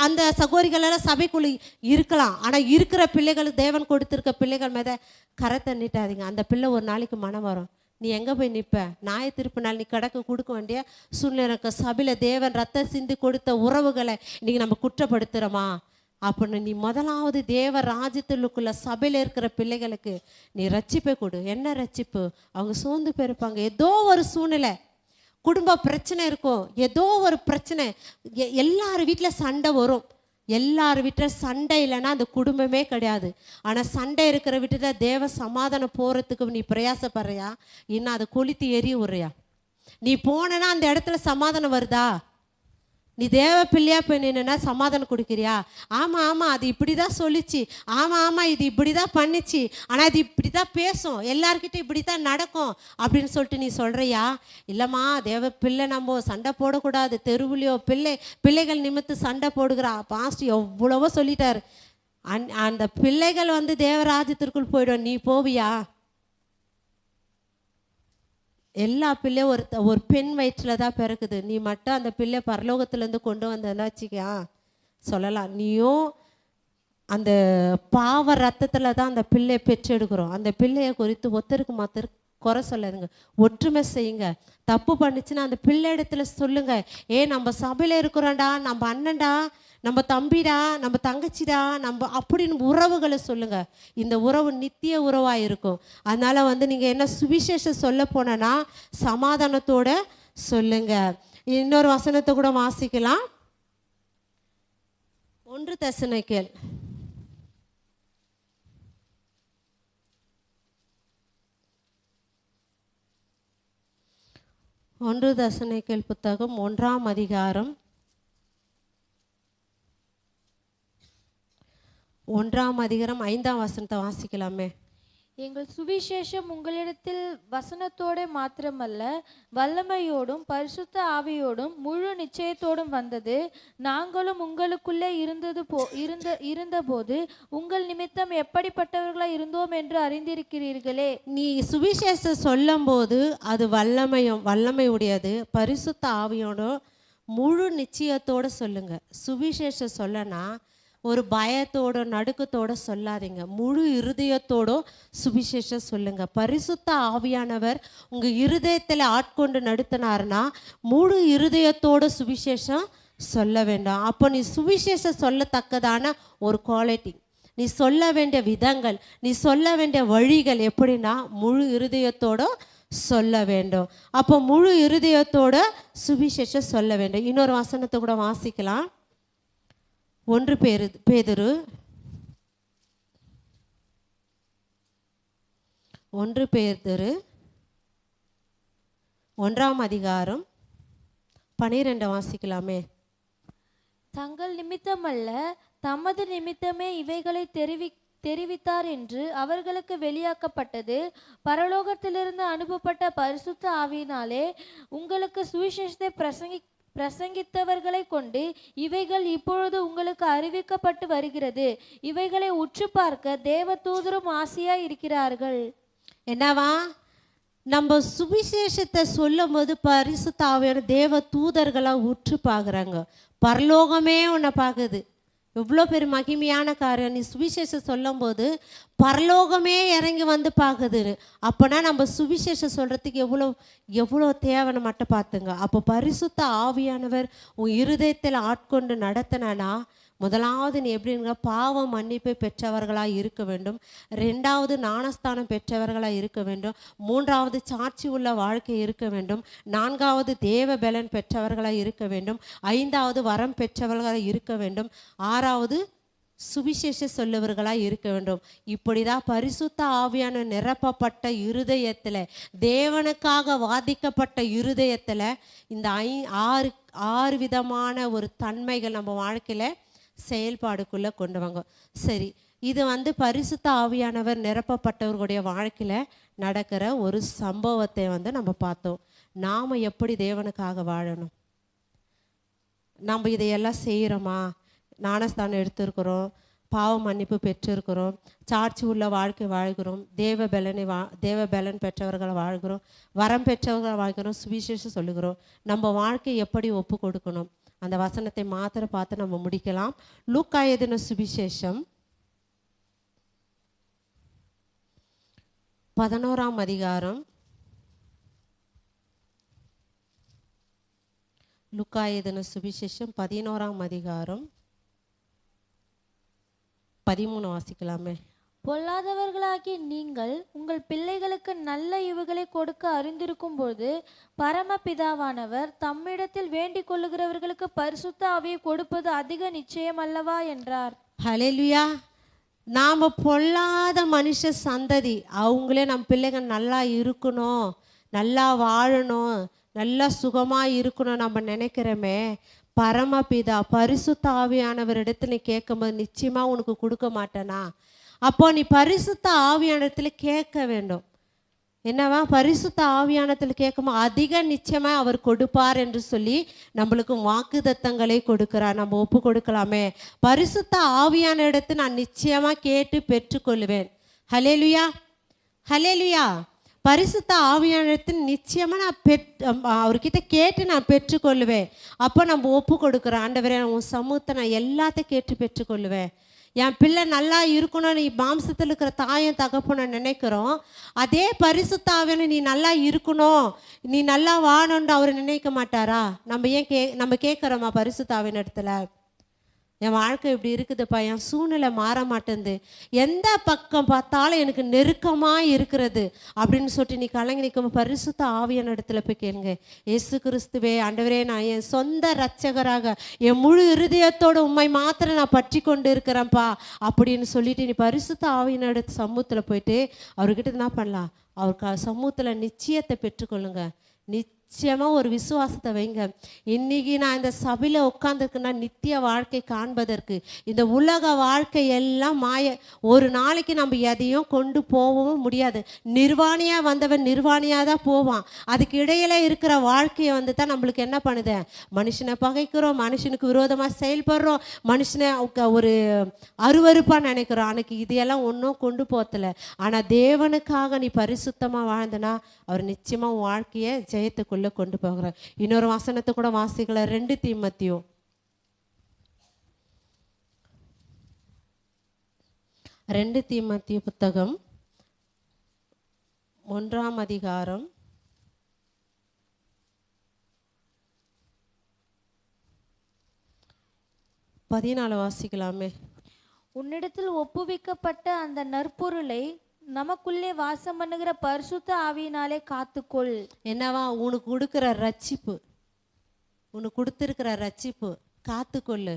அந்த சகோதரிகளெல்லாம் சபைக்குள்ளே இருக்கலாம், ஆனால் இருக்கிற பிள்ளைகளுக்கு தேவன் கொடுத்துருக்க பிள்ளைகள் மேலே கரை நீட்டாதீங்க. அந்த பிள்ளை ஒரு நாளைக்கு மனம் வரும். நீ எங்கே போய் நிற்ப? நியாய தீர்ப்பு நாள் நீ கடக்கு கொடுக்க வேண்டிய சூழ்நிலை. சபையில் தேவன் ரத்தம் சிந்தி கொடுத்த உறவுகளை இன்னைக்கு நம்ம குற்றப்படுத்துகிறோமா? அப்படின்னு நீ முதலாவது தேவ ராஜ்யத்திலுக்குள்ள சபையில் இருக்கிற பிள்ளைகளுக்கு நீ ரட்சிப்பை கொடு. என்ன ரட்சிப்பு? அவங்க சோர்ந்து போயிருப்பாங்க, ஏதோ ஒரு சூழ்நிலை, குடும்ப பிரச்சனை இருக்கும், ஏதோ ஒரு பிரச்சனை. எல்லார் வீட்டில் சண்டை வரும். எல்லார் வீட்டில் சண்டை இல்லைன்னா அந்த குடும்பமே கிடையாது. ஆனால் சண்டை இருக்கிற வீட்டில் தேவ சமாதானம் போகிறதுக்கு நீ பிரயாசப்படுறியா? இன்னும் அதை கொளுத்தி எரிய விடுறியா? நீ போனனா அந்த இடத்துல சமாதானம் வருதா? நீ தேவ பிள்ளையா போய் நின்னா சமாதானம் கொடுக்குறியா? ஆமாம் ஆமாம் அது இப்படி தான் சொல்லிச்சு, ஆமாம் ஆமாம் இது இப்படி தான் பண்ணிச்சு, ஆனால் இது இப்படி தான் பேசும், எல்லார்கிட்ட இப்படி தான் நடக்கும் அப்படின்னு சொல்லிட்டு நீ சொல்கிறியா? இல்லைம்மா தேவ பிள்ளை நம்ம சண்டை போடக்கூடாது, தெருவுலையோ பிள்ளைகள் நிமித்து சண்டை போடுகிறா. பாஸ்டர் எவ்வளவோ சொல்லிட்டாரு. அந்த பிள்ளைகள் தேவராஜ்யத்திற்குள் போயிடும். நீ போவியா? எல்லா பிள்ளையும் ஒரு பெண் வயிற்றில் தான் பிறக்குது. நீ மட்டும் அந்த பிள்ளை பரலோகத்துலேருந்து கொண்டு வந்தேன்னா வச்சுக்கா சொல்லலாம். நீயும் அந்த பாவ ரத்தத்தில் தான் அந்த பிள்ளையை பெற்றெடுக்கிறோம். அந்த பிள்ளையை குறித்து ஒருத்தருக்கு மற்றருக்கு குறை சொல்லாதுங்க, ஒற்றுமை செய்யுங்க. தப்பு பண்ணிச்சுன்னா அந்த பிள்ளை இடத்துல சொல்லுங்க, நம்ம சபையில் இருக்கிறோண்டா, நம்ம அண்ணன்டா, நம்ம தம்பிடா, நம்ம தங்கச்சிடா, நம்ம அப்படின்னு உறவுகளை சொல்லுங்க. இந்த உறவு நித்திய உறவாக இருக்கும். அதனால நீங்கள் என்ன சுவிசேஷம் சொல்ல போனா சமாதானத்தோட சொல்லுங்க. இன்னொரு வசனத்தை கூட வாசிக்கலாம். 1 தெசலோனிக்கேயர் 1 தெசலோனிக்கேயர் புத்தகம் 1ஆம் அதிகாரம் 5ஆம் வசனத்தை வாசிக்கலாமே. எங்கள் சுவிசேஷம் உங்களிடத்தில் வசனத்தோட மாத்திரமல்ல, வல்லமையோடும் பரிசுத்த ஆவியோடும் முழு நிச்சயத்தோடும் வந்தது. நாங்களும் உங்களுக்குள்ளே இருந்தபோது உங்கள் நிமித்தம் எப்படிப்பட்டவர்களாய் இருந்தோம் என்று அறிந்திருக்கிறீர்களே. நீ சுவிசேஷம் சொல்லும் போது அது வல்லமை உடையது, பரிசுத்த ஆவியோட முழு நிச்சயத்தோட சொல்லுங்க. சுவிசேஷம் சொல்லனா ஒரு பயத்தோட நடுக்கத்தோட சொல்லாதீங்க, முழு இருதயத்தோட சுவிசேஷம் சொல்லுங்க. பரிசுத்த ஆவியானவர் உங்க இருதயத்தில் ஆட்கொண்டு நடத்தினார்னா முழு இருதயத்தோட சுவிசேஷம் சொல்ல வேண்டாம். அப்போ நீ சுவிசேஷம் சொல்லத்தக்கதான ஒரு குவாலிட்டி, நீ சொல்ல வேண்டிய விதங்கள், நீ சொல்ல வேண்டிய வழிகள் எப்படின்னா முழு இருதயத்தோட சொல்ல வேண்டும். அப்போ முழு இருதயத்தோட சுவிசேஷம் சொல்ல வேண்டும். இன்னொரு வசனத்தை கூட வாசிக்கலாம். 1 பேதுரு 1 அதிகாரம் 12 வாசிக்கலாமே. தங்கள் நிமித்தமல்ல, தமது நிமித்தமே இவைகளை தெரிவித்தார் என்று அவர்களுக்கு வெளியாக்கப்பட்டது. பரலோகத்திலிருந்து அனுப்பப்பட்ட பரிசுத்த ஆவியினாலே உங்களுக்கு சுவிசேஷத்தை பிரசங்கித்தவர்களை கொண்டு இவைகள் இப்பொழுது உங்களுக்கு அறிவிக்கப்பட்டு வருகிறது. இவைகளை உற்று பார்க்க தேவ தூதரும் ஆசையாய் இருக்கிறார்கள். என்னவா, நம்ம சுவிசேஷத்தை சொல்லும் போது பரிசுத்த ஆவியான தேவ தூதர்களா உற்று பார்க்குறாங்க. பரலோகமே உன்னை பார்க்குது. எவ்வளோ பெரிய மகிமையான காரியம். நீ சுவிசேஷம் சொல்லும் போது பரலோகமே இறங்கி வந்து பார்க்குது. அப்போனா நம்ம சுவிசேஷம் சொல்கிறதுக்கு எவ்வளோ தேவைன்னு மட்டும் பார்த்துங்க. அப்போ பரிசுத்த ஆவியானவர் உன் இருதயத்தில் ஆட்கொண்டு நடத்தினா, முதலாவது நீ எப்படிங்க பாவ மன்னிப்பை பெற்றவர்களாக இருக்க வேண்டும். 2வது ஞானஸ்தானம் பெற்றவர்களாக இருக்க வேண்டும். 3வது சாட்சி உள்ள வாழ்க்கை இருக்க வேண்டும். 4வது தேவ பலன் பெற்றவர்களாக இருக்க வேண்டும். 5வது வரம் பெற்றவர்களாக இருக்க வேண்டும். 6வது சுவிசேஷ சொல்லவர்களாக இருக்க வேண்டும். இப்படிதான் பரிசுத்த ஆவியான நிரப்பப்பட்ட இருதயத்தில், தேவனுக்காக வாதிக்கப்பட்ட இருதயத்தில் இந்த 6 விதமான ஒரு தன்மைகள் நம்ம வாழ்க்கையில் செயல்பாடுக்குள்ளே கொண்டு வாங்க. சரி, இது பரிசுத்த ஆவியானவர் நிரப்பப்பட்டவர்களுடைய வாழ்க்கையில் நடக்கிற ஒரு சம்பவத்தை நம்ம பார்த்தோம். நாம் எப்படி தேவனுக்காக வாழணும், நம்ம இதையெல்லாம் செய்கிறோமா? ஞானஸ்தானம் எடுத்திருக்கிறோம், பாவ மன்னிப்பு பெற்றிருக்கிறோம், சாட்சி உள்ள வாழ்க்கை வாழ்கிறோம், தேவ பலன் பெற்றவர்களை வாழ்கிறோம், வரம் பெற்றவர்களை வாழ்கிறோம், சுவிசேஷம் சொல்லுகிறோம். நம்ம வாழ்க்கை எப்படி ஒப்பு கொடுக்கணும், அந்த வசனத்தை மாத்திர பார்த்து நம்ம முடிக்கலாம். லூக்கா எழுதின சுவிசேஷம் 11 அதிகாரம், லூக்கா எழுதின சுவிசேஷம் 11 அதிகாரம் 13 வாசிக்கலாமே. பொல்லாதவர்களாகி நீங்கள் உங்கள் பிள்ளைகளுக்கு நல்ல ஈவுகளை கொடுக்க அறிந்திருக்கும் போது பரமபிதாவானவர் தம்மிடத்தில் வேண்டிக் கொள்ளுகிறவர்களுக்கு பரிசுத்த ஆவியை கொடுப்பது அதிக நிச்சயம் அல்லவா என்றார். ஹல்லேலூயா. நாம் பொல்லாத மனுஷ சந்ததி, அவங்களே நம்ம பிள்ளைங்க நல்லா இருக்கணும், நல்லா வாழணும், நல்லா சுகமாக இருக்கணும் நம்ம நினைக்கிறோமே, பரமபிதா பரிசுத்த ஆவியானவரிடத்துல நீ கேட்கும்போது நிச்சயமாக உனக்கு கொடுக்க மாட்டேனா? அப்போ நீ பரிசுத்த ஆவியானத்தில் கேட்க வேண்டும். என்னவா, பரிசுத்த ஆவியானத்தில் கேட்கும்போது அதிக நிச்சயமாக அவர் கொடுப்பார் என்று சொல்லி நம்மளுக்கு வாக்குத்தத்தங்களை கொடுக்கிறார். நம்ம ஒப்பு கொடுக்கலாமே. பரிசுத்த ஆவியான இடத்தை நான் நிச்சயமாக கேட்டு பெற்றுக்கொள்வேன். ஹல்லேலூயா, ஹல்லேலூயா. பரிசுத்த ஆவியானத்தில் நிச்சயமாக நான் அவர்கிட்ட கேட்டு நான் பெற்றுக்கொள்வேன். அப்போ நம்ம ஒப்பு கொடுக்குறோம். ஆண்டவரே, உன் சமூகத்தை நான் எல்லாத்தையும் கேட்டு பெற்றுக்கொள்வேன். என் பிள்ளை நல்லா இருக்கணும், நீ மாம்சத்தில் இருக்கிற தாயும் தகப்பனும் நினைக்கிறோம். அதே பரிசுத்த ஆவியான நீ நல்லா இருக்கணும், நீ நல்லா வாழணுன்னு அவர் நினைக்க மாட்டாரா? நம்ம கேட்குறோமா பரிசுத்த ஆவியான இடத்துல? என் வாழ்க்கை இப்படி இருக்குதுப்பா, என் சூழ்நிலை மாற மாட்டேங்குது, எந்த பக்கம் பார்த்தாலும் எனக்கு நெருக்கமாக இருக்கிறது அப்படின்னு சொல்லிட்டு நீ கலங்கி நிற்கும் பரிசுத்த ஆவியான இடத்துல போய் கேளுங்க. இயேசு கிறிஸ்துவே, ஆண்டவரே, நான் என் சொந்த இரட்சகராக என் முழு இருதயத்தோட உண்மை மாத்திரம் நான் பற்றி கொண்டு இருக்கிறேன்ப்பா அப்படின்னு சொல்லிட்டு நீ பரிசுத்த ஆவியான இடத்து சமூகத்தில் போயிட்டு அவர்கிட்ட என்ன பண்ணலாம்? அவர் சமூகத்தில் நிச்சயத்தை பெற்றுக்கொள்ளுங்க. நிச்சயமா ஒரு விசுவாசத்தை வைங்க. இன்னைக்கு நான் இந்த சபையில உட்கார்ந்துருக்கேன்னா நித்திய வாழ்க்கை காண்பதற்கு. இந்த உலக வாழ்க்கை எல்லாம் மாய. ஒரு நாளைக்கு நம்ம எதையும் கொண்டு போகவும் முடியாது. நிர்வாணியா வந்தவன் நிர்வாணியா தான் போவான். அதுக்கு இடையில இருக்கிற வாழ்க்கையை வந்து தான் நம்மளுக்கு என்ன பண்ணுது, மனுஷனை பகைக்கிறோம், மனுஷனுக்கு விரோதமாக செயல்படுறோம், மனுஷனை ஒரு அருவருப்பாக நினைக்கிறோம். அன்னைக்கு இதையெல்லாம் ஒன்றும் கொண்டு போகல. ஆனால் தேவனுக்காக நீ பரிசுத்தமாக வாழ்ந்தனா அவர் நிச்சயமாக உன் வாழ்க்கையை ஜெயத்துக்குள்ளே கொண்டு போகிறார். இன்னொரு வசனத்தை கூட வாசிக்கல. 2 தீமோத்தேயு 2 தீமோத்தேயு புத்தகம் 1ஆம் அதிகாரம் 14 வாசிக்கலாமே. உன்னிடத்தில் ஒப்புவிக்கப்பட்ட அந்த நற்பொருளை நமக்குள்ளே வாசம் பண்ணுகிற பரிசுத்த ஆவியினாலே காத்துக்கொள். என்னவா உனக்கு கொடுக்குற ரட்சிப்பு, உனக்கு கொடுத்துருக்கிற ரட்சிப்பு காத்துக்கொள்ளு.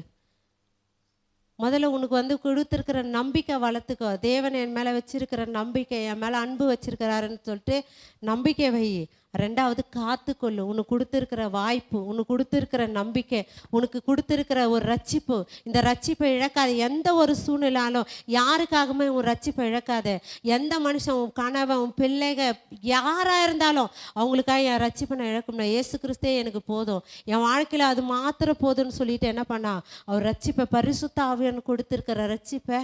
முதல்ல உனக்கு வந்து கொடுத்துருக்கிற நம்பிக்கை வளர்த்துக்கோ. தேவன் என் மேலே வச்சிருக்கிற நம்பிக்கை, என் மேலே அன்பு வச்சிருக்கிறாருன்னு சொல்லிட்டு நம்பிக்கை வை. 2வது காத்துக்கொள்ளு. உனக்கு கொடுத்துருக்கிற வாய்ப்பு, உனக்கு கொடுத்துருக்கிற நம்பிக்கை, உனக்கு கொடுத்துருக்கிற ஒரு ரட்சிப்பு, இந்த ரட்சிப்பை இழக்காது. எந்த ஒரு சூழ்நிலாலும் யாருக்காகவுமே உன் ரட்சிப்பை இழக்காது. எந்த மனுஷன், உன் கணவன், உன் பிள்ளைங்க யாராக இருந்தாலும் அவங்களுக்காக என் ரட்சிப்பை நான் இழக்க முடியாது. இயேசு கிறிஸ்தே எனக்கு போதும், என் வாழ்க்கையில் அது மாத்திர போதும்னு சொல்லிட்டு என்ன பண்ணா, அவர் ரட்சிப்பை பரிசுத்த ஆவியானவர் கொடுத்துருக்கிற ரட்சிப்பை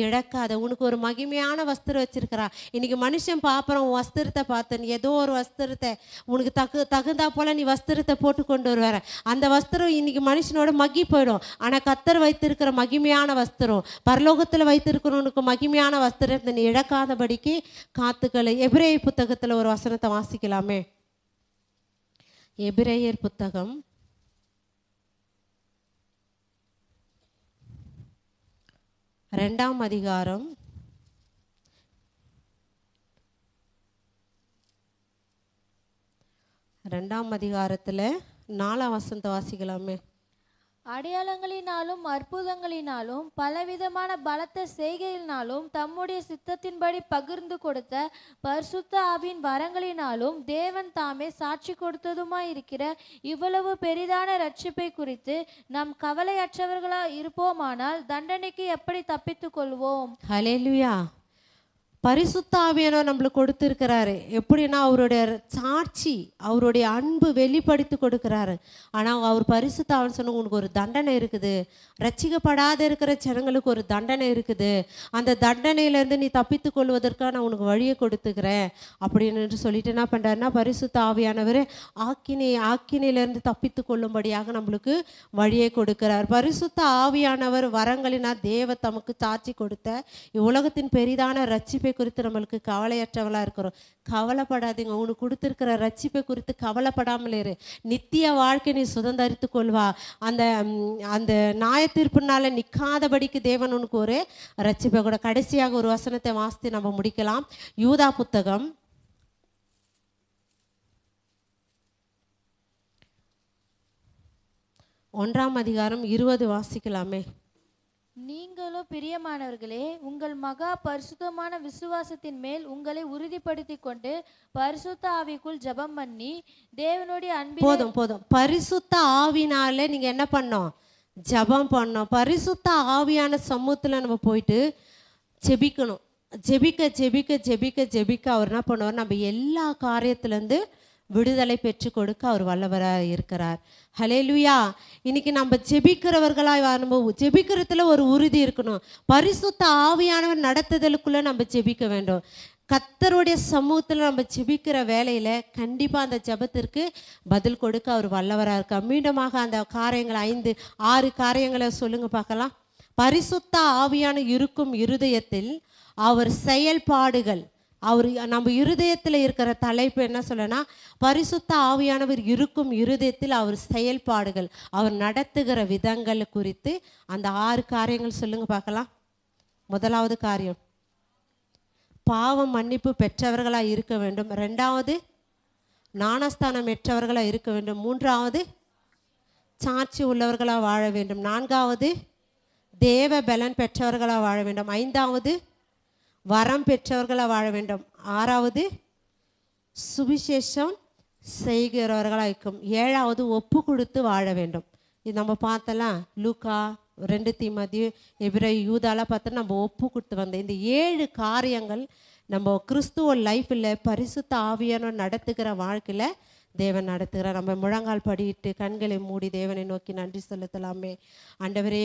இழக்காத. உனக்கு ஒரு மகிமையான வஸ்திரம் வச்சிருக்கிறா. இன்னைக்கு மனுஷன் பார்ப்பறோம், உன் வஸ்திரத்தை பார்த்தேன், ஏதோ ஒரு வஸ்திரத்தை உனக்கு தகுந்தா போல நீ வஸ்திரத்தை போட்டு கொண்டு வருவார. அந்த வஸ்திரம் இன்னைக்கு மனுஷனோட மக்கி போயிடும். ஆனால் கர்த்தர் வைத்திருக்கிற மகிமையான வஸ்திரம், பரலோகத்தில் வைத்திருக்கிறவனுக்கு மகிமையான வஸ்திரத்தை நீ இழக்காதபடிக்கு காத்துக்களை. எபிரேயர் புத்தகத்தில் ஒரு வசனத்தை வாசிக்கலாமே. எபிரேயர் புத்தகம் 2ஆம் அதிகாரம் 2ஆம் அதிகாரத்தில் 4ஆம் வசனத்தை வாசிக்கலாமே. அடையாளங்களினாலும் அற்புதங்களினாலும் பலவிதமான பலத்த செய்கையினாலும் தம்முடைய சித்தத்தின்படி பகிர்ந்து கொடுத்த பரிசுத்த ஆவியின் வரங்களினாலும் தேவன் தாமே சாட்சி கொடுத்ததுமாயிருக்கிற இவ்வளவு பெரிதான ரட்சிப்பை குறித்து நாம் கவலையற்றவர்களாக இருப்போமானால் தண்டனைக்கு எப்படி தப்பித்துக் கொள்வோம்? ஹல்லேலூயா. பரிசுத்த ஆவியானவர் நம்மளுக்கு கொடுத்துருக்கிறாரு. எப்படின்னா அவருடைய சாட்சி, அவருடைய அன்பு வெளிப்படுத்தி கொடுக்குறாரு. ஆனால் அவர் பரிசுத்த ஆவின்னு சொன்ன உனக்கு ஒரு தண்டனை இருக்குது. ரட்சிக்கப்படாத இருக்கிற ஜனங்களுக்கு ஒரு தண்டனை இருக்குது. அந்த தண்டனையிலேருந்து நீ தப்பித்து கொள்வதற்காக நான் உனக்கு வழியை கொடுத்துக்கிறேன் அப்படின்னு சொல்லிட்டு என்ன பண்ணுறாருன்னா, பரிசுத்த ஆவியானவர் ஆக்கினையிலேருந்து தப்பித்து கொள்ளும்படியாக நம்மளுக்கு வழியை கொடுக்கிறார். பரிசுத்த ஆவியானவர் வரங்களினால் தேவ தமக்கு சாட்சி கொடுத்த இவ்வுலகத்தின் பெரிதான ரட்சிப்பை குறித்து நம்மளுக்கு கவலையற்றவளாக இருக்கிறோம். கவலைப்படாதீங்க. உனக்கு கொடுத்துருக்கிற ரட்சிப்பை குறித்து கவலைப்படாமல் இரு. நித்திய வாழ்க்கை நீ சுதந்தரித்து கொள்வா. அந்த நியாய தீர்ப்புனால நிற்காதபடிக்கு தேவன் உனக்கு ஒரு ரட்சிப்பை கூட. கடைசியாக ஒரு வசனத்தை வாசித்து நம்ம முடிக்கலாம். யூதா புத்தகம் 1ஆம் அதிகாரம் 20 வாசிக்கலாமே. நீங்களோ பிரியமானவர்களே, உங்கள் மகா பரிசுத்தமான விசுவாசத்தின் மேல் உங்களை உறுதிப்படுத்தி கொண்டு பரிசுத்த ஆவிக்குள் ஜெபம் பண்ணி தேவனுடைய அன்பில் போதும் பரிசுத்த ஆவினால நீங்க என்ன பண்ணோம், ஜெபம் பண்ணோம். பரிசுத்த ஆவியான சமூகத்துல நம்ம போயிட்டு ஜெபிக்கணும். ஜெபிக்க அவர் என்ன பண்ணுவார், நம்ம எல்லா காரியத்திலேருந்து விடுதலை பெற்று கொடுக்க அவர் வல்லவராக இருக்கிறார். ஹல்லேலூயா. இன்னைக்கு நம்ம ஜெபிக்கிறவர்களாக வரும்போது ஜெபிக்கிறதுல ஒரு உறுதி இருக்கணும். பரிசுத்த ஆவியானவர் நடத்துதலுக்குள்ளே நம்ம ஜெபிக்க வேண்டும். கர்த்தருடைய சமூகத்தில் நம்ம ஜெபிக்கிற வேலையில் கண்டிப்பாக அந்த ஜெபத்திற்கு பதில் கொடுக்க அவர் வல்லவராக இருக்கார். மீண்டுமாக அந்த காரியங்கள் 5-6 காரியங்களை சொல்லுங்க பார்க்கலாம். பரிசுத்த ஆவியான இருக்கும் இருதயத்தில் அவர் செயல்பாடுகள். அவர் நம்ம இருதயத்தில் இருக்கிற தலைப்பு என்ன சொல்லனா, பரிசுத்த ஆவியானவர் இருக்கும் இருதயத்தில் அவர் செயல்பாடுகள், அவர் நடத்துகிற விதங்கள் குறித்து அந்த 6 காரியங்கள் சொல்லுங்க பார்க்கலாம். முதலாவது காரியம், பாவம் மன்னிப்பு பெற்றவர்களாக இருக்க வேண்டும். 2வது, ஞானஸ்தானம் பெற்றவர்களாக இருக்க வேண்டும். 3வது, சாட்சி உள்ளவர்களாக வாழ வேண்டும். 4வது, தேவ பலன் பெற்றவர்களாக வாழ வேண்டும். 5வது, வரம் பெற்றவர்களாக வாழ வேண்டும். 6வது, சுவிசேஷம் செய்கிறவர்களாக இருக்கும். 7வது ஒப்பு கொடுத்து வாழ வேண்டும். இது நம்ம பார்த்தலாம், லூக்கா, 2 தீமோத்தேயு, எபிரேயு, யூதாலாம் பார்த்தா நம்ம ஒப்பு கொடுத்து வந்த இந்த 7 காரியங்கள் நம்ம கிறிஸ்துவ லைஃப்பில் பரிசுத்த ஆவியானவர் நடத்துகிற வாழ்க்கையில் தேவன் நடத்துகிறார். நம்ம முழங்கால் படியிட்டு கண்களை மூடி தேவனை நோக்கி நன்றி செலுத்தலாமே. ஆண்டவரே